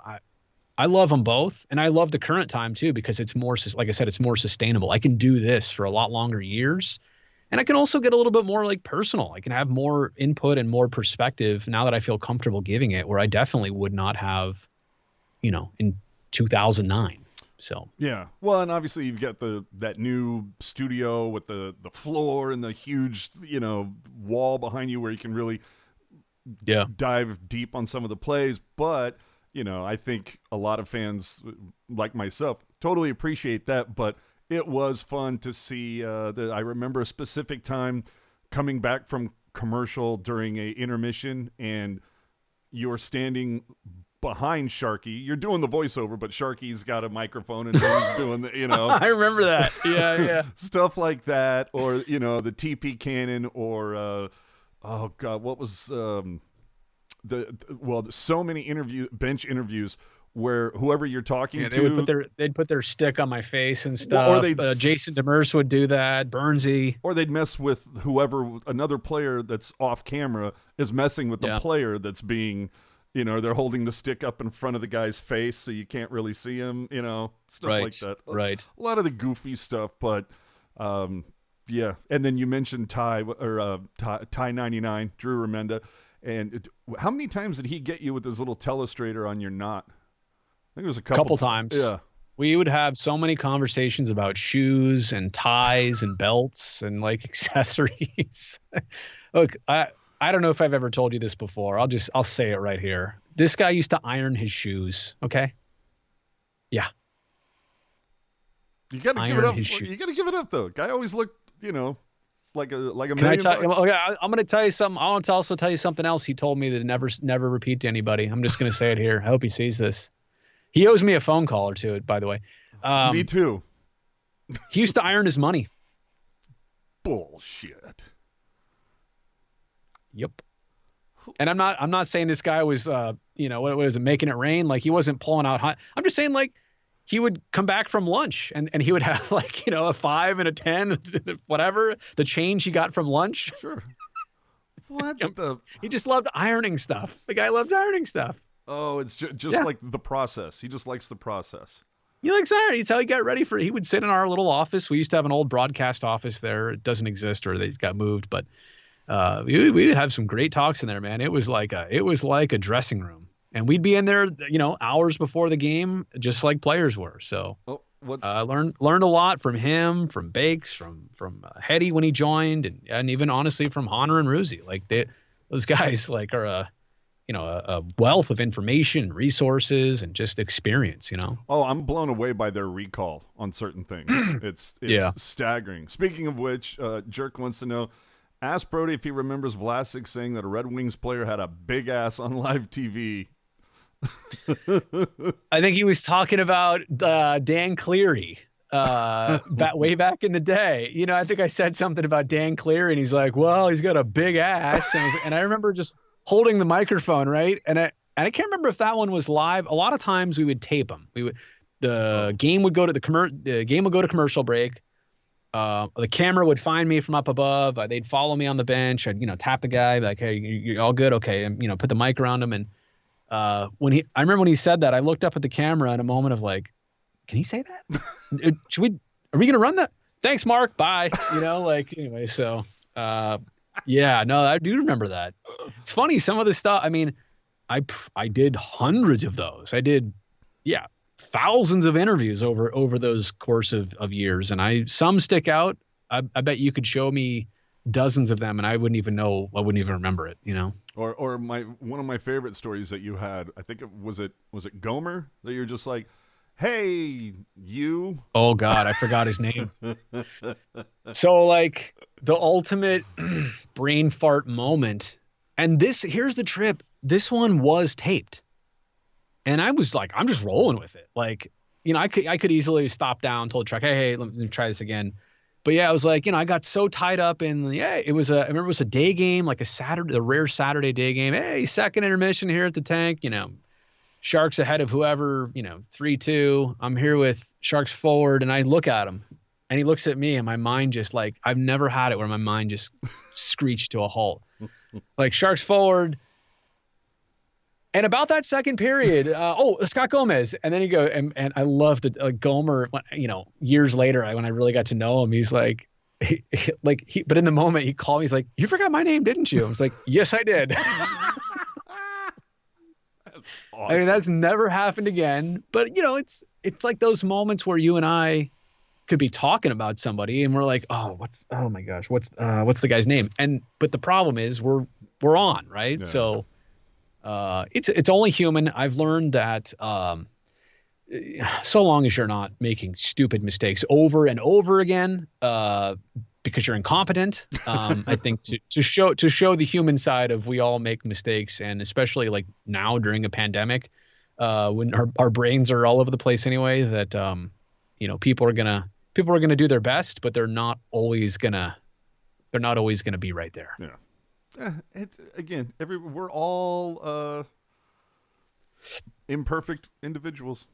I love them both. And I love the current time too, because it's more, like I said, it's more sustainable. I can do this for a lot longer years, and I can also get a little bit more like personal. I can have more input and more perspective now that I feel comfortable giving it, where I definitely would not have, in 2009. So yeah, well, and obviously you've got that new studio with the floor and the huge wall behind you where you can really dive deep on some of the plays. But I think a lot of fans like myself totally appreciate that. But it was fun to see. I remember a specific time coming back from commercial during a intermission, and you're standing behind Sharky. You're doing the voiceover, but Sharky's got a microphone and he's doing the, I remember that. Yeah. Stuff like that. Or, the TP cannon, or, oh God, what was, so many bench interviews where whoever you're talking to, they'd put their stick on my face and stuff. Or Jason Demers would do that, Bernsey. Or they'd mess with another player that's off camera is messing with the player that's being, they're holding the stick up in front of the guy's face so you can't really see him, stuff like that. Right. A lot of the goofy stuff, but yeah. And then you mentioned Ty 99, Drew Remenda. And how many times did he get you with his little telestrator on your knot? I think it was a couple times. Yeah. We would have so many conversations about shoes and ties and belts and like accessories. Look, I don't know if I've ever told you this before. I'll say it right here. This guy used to iron his shoes. Okay. Yeah. You got to give it up. You got to give it up though. Guy always looked, like a million bucks. Okay, I'm going to tell you something. I want to also tell you something else he told me to never repeat to anybody. I'm just going to say it here. I hope he sees this. He owes me a phone call or two, by the way. Me too. He used to iron his money. Bullshit. Yep. And I'm not saying this guy was, what was it, making it rain? Like, he wasn't pulling out hot. I'm just saying, like, he would come back from lunch and he would have, like, a 5 and a 10, whatever, the change he got from lunch. Sure. What the? He just loved ironing stuff. The guy loved ironing stuff. Oh, it's just like the process. He just likes the process. He likes ironing. He's how he got ready for it. He would sit in our little office. We used to have an old broadcast office there. It doesn't exist, or they got moved, but we would have some great talks in there, man. It was like a dressing room, and we'd be in there, hours before the game, just like players were. So learned a lot from him, from Bakes, from Hetty when he joined, and even honestly from Honor and Ruzi. Like, those guys like are a wealth of information, resources, and just experience. Oh, I'm blown away by their recall on certain things. It's staggering. Speaking of which, Jerk wants to know. Ask Brodie if he remembers Vlasic saying that a Red Wings player had a big ass on live TV. I think he was talking about Dan Cleary way back in the day. I think I said something about Dan Cleary, and he's like, well, he's got a big ass. And I remember just holding the microphone, right? And I can't remember if that one was live. A lot of times we would tape them. The game would go to commercial break. The camera would find me from up above. They'd follow me on the bench. I'd, tap the guy, like, hey, you're all good? Okay. And, put the mic around him. And I remember when he said that, I looked up at the camera in a moment of like, can he say that? Are we going to run that? Thanks, Mark. Bye. Anyway, so, yeah, no, I do remember that. It's funny. Some of the stuff, I mean, I did hundreds of those. I did, thousands of interviews over those course of years, and some stick out. I bet you could show me dozens of them, and I wouldn't even remember it. Or one of my favorite stories that you had. I think was it Gomer, that you're just like, hey, you. Oh God, I forgot his name. So, like, the ultimate brain fart moment, and here's the trip. This one was taped. And I was like, I'm just rolling with it. Like, I could easily stop down, told the truck, hey, let me try this again. But yeah, I was like, I got so tied up in, I remember it was a day game, like a rare Saturday day game. Hey, second intermission here at the tank, Sharks ahead of whoever, 3-2. I'm here with Sharks forward. And I look at him and he looks at me, and my mind just, like, I've never had it where my mind just screeched to a halt. Like, Sharks forward. And about that second period, Scott Gomez. And then he go, and I love the Gomer, years later, when I really got to know him, he's like, but in the moment he called me, he's like, you forgot my name, didn't you? I was like, yes, I did. That's awesome. I mean, that's never happened again. But, it's like those moments where you and I could be talking about somebody and we're like, oh my gosh, what's the guy's name? But the problem is we're on, right? Yeah. So, it's only human. I've learned that so long as you're not making stupid mistakes over and over again because you're incompetent, I think to show the human side of we all make mistakes, and especially like now during a pandemic when our brains are all over the place anyway, that people are gonna do their best, but they're not always gonna be right there. Yeah. We're all imperfect individuals.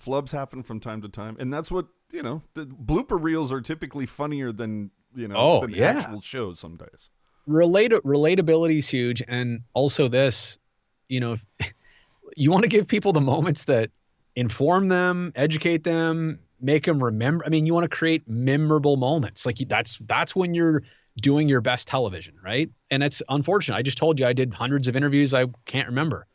Flubs happen from time to time, and that's what the blooper reels are typically funnier than actual shows some days. Relatability is huge, and also this, you want to give people the moments that inform them, educate them, make them remember. I mean, you want to create memorable moments. Like, that's when you're doing your best television, right? And it's unfortunate. I just told you I did hundreds of interviews I can't remember.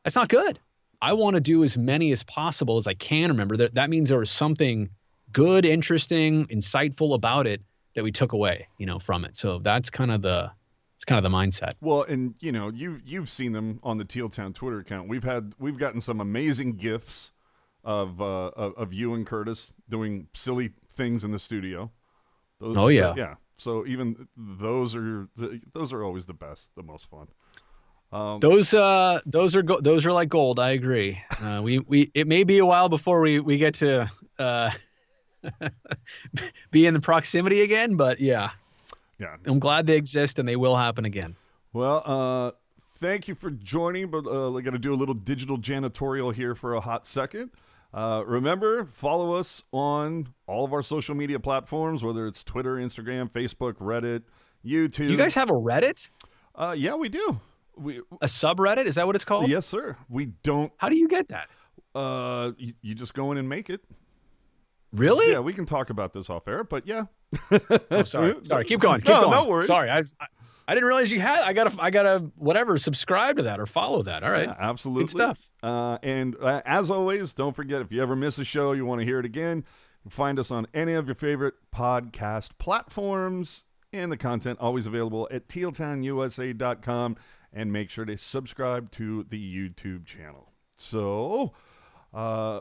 That's not good. I want to do as many as possible as I can remember. That means there was something good, interesting, insightful about it that we took away, from it. So that's kind of the mindset. Well, and you've seen them on the Teal Town Twitter account. We've gotten some amazing GIFs of you and Curtis doing silly things in the studio. Yeah. So even those are always the best, the most fun. Those are like gold. I agree. It may be a while before we get to be in the proximity again, but yeah. I'm glad they exist, and they will happen again. Well, thank you for joining, but we're going to do a little digital janitorial here for a hot second. Remember, follow us on all of our social media platforms, whether it's Twitter, Instagram, Facebook, Reddit, YouTube. You guys have a Reddit? Yeah, we do. A subreddit? Is that what it's called? Yes, sir. We don't. How do you get that? You just go in and make it. Really? Yeah, we can talk about this off air, but yeah. Oh, sorry. Keep going. Keep going. No worries. Sorry, I didn't realize you had. I gotta whatever. Subscribe to that or follow that. All right. Yeah, absolutely. Good stuff. And as always, don't forget, if you ever miss a show, you want to hear it again, find us on any of your favorite podcast platforms, and the content always available at tealtownusa.com. And make sure to subscribe to the YouTube channel. So,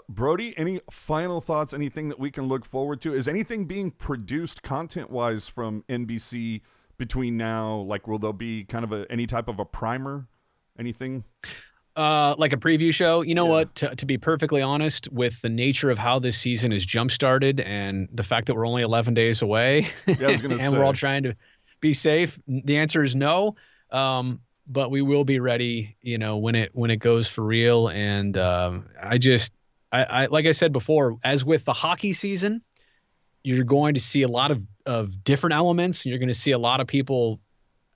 Brodie, any final thoughts? Anything that we can look forward to? Is anything being produced content-wise from NBC between now? Like, will there be kind of any type of a primer? Anything? Like a preview show? You know what? To be perfectly honest, with the nature of how this season is jump-started and the fact that we're only 11 days away, Yeah, I was gonna and we're all trying to be safe, the answer is no. But we will be ready, when it goes for real. And I like I said before, as with the hockey season, you're going to see a lot of different elements. You're going to see a lot of people,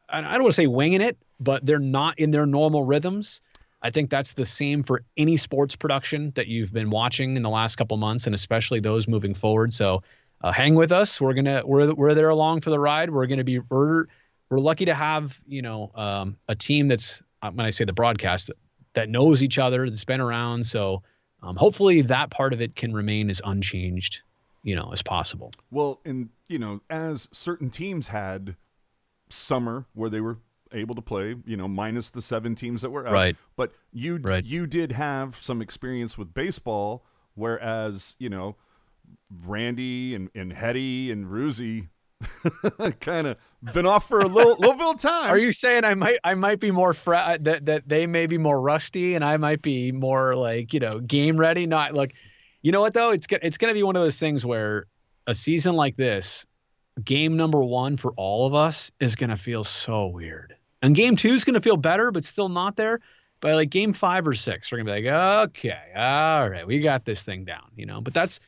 I don't want to say winging it, but they're not in their normal rhythms. I think that's the same for any sports production that you've been watching in the last couple months, and especially those moving forward. So hang with us. We're there along for the ride. We're lucky to have, a team that's, when I say the broadcast, that knows each other, that's been around. So hopefully that part of it can remain as unchanged, as possible. Well, and, as certain teams had summer where they were able to play, minus the 7 teams that were out. Right. But you did have some experience with baseball, whereas, Randy and Hetty and Ruzi kind of been off for a little bit of time. Are you saying I might be more that they may be more rusty and I might be more like, game ready? Not look, you know what though? It's going to be one of those things where a season like this, game number 1 for all of us is going to feel so weird. And game 2 is going to feel better, but still not there. But like game 5 or 6, we're going to be like, okay, all right, we got this thing down, but that's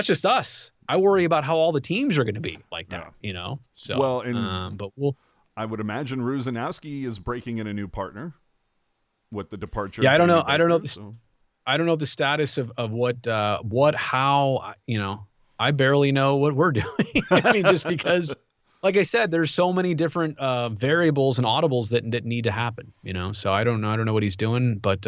just us. I worry about how all the teams are going to be like that, So, well, and but I would imagine Ruzanowski is breaking in a new partner with the departure. Yeah, of I don't know. Jamie I don't know. Baker, so. I don't know the status of how, I barely know what we're doing. I mean, just because, like I said, there's so many different variables and audibles that need to happen, So I don't know. I don't know what he's doing, but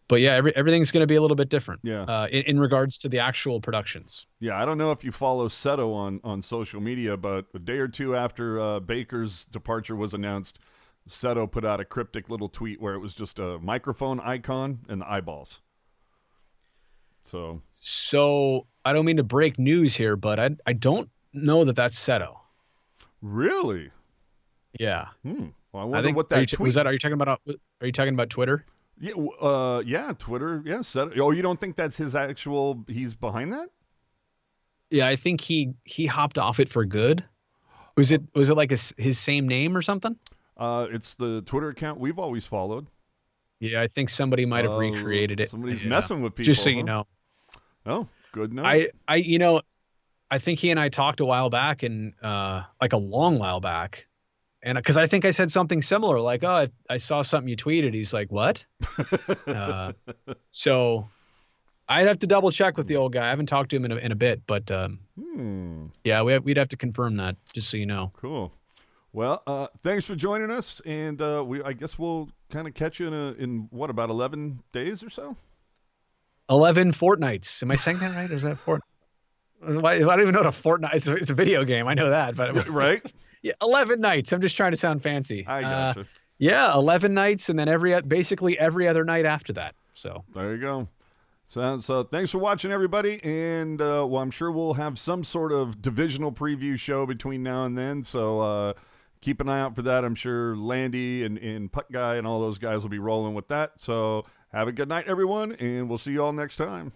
But yeah, everything's going to be a little bit different. Yeah. In regards to the actual productions. Yeah, I don't know if you follow Seto on social media, but a day or two after Baker's departure was announced, Seto put out a cryptic little tweet where it was just a microphone icon and the eyeballs. So I don't mean to break news here, but I don't know that that's Seto. Really? Yeah. Well, I wonder what that tweet was. Are you talking about Twitter? Yeah, yeah, Twitter. Yeah, oh, you don't think that's his actual? He's behind that? Yeah, I think he hopped off it for good. Was it like his same name or something? It's the Twitter account we've always followed. Yeah, I think somebody might have recreated it. Somebody's messing with people. Just so you know. Oh, good enough. I think he and I talked a while back, and like a long while back. And because I think I said something similar, like, oh, I saw something you tweeted. He's like, what? So I'd have to double check with the old guy. I haven't talked to him in a bit, but yeah, we'd have to confirm that, just so you know. Cool. Well, thanks for joining us, and I guess we'll kind of catch you in what, about 11 days or so? 11 fortnights. Am I saying that right? Or is that fort? I don't even know what a fortnight. It's a video game. I know that, but right. Yeah, 11 nights. I'm just trying to sound fancy. I gotcha. Yeah, 11 nights, and then basically every other night after that. So there you go. So thanks for watching, everybody, and well, I'm sure we'll have some sort of divisional preview show between now and then. So keep an eye out for that. I'm sure Landy and Puck Guy and all those guys will be rolling with that. So have a good night, everyone, and we'll see you all next time.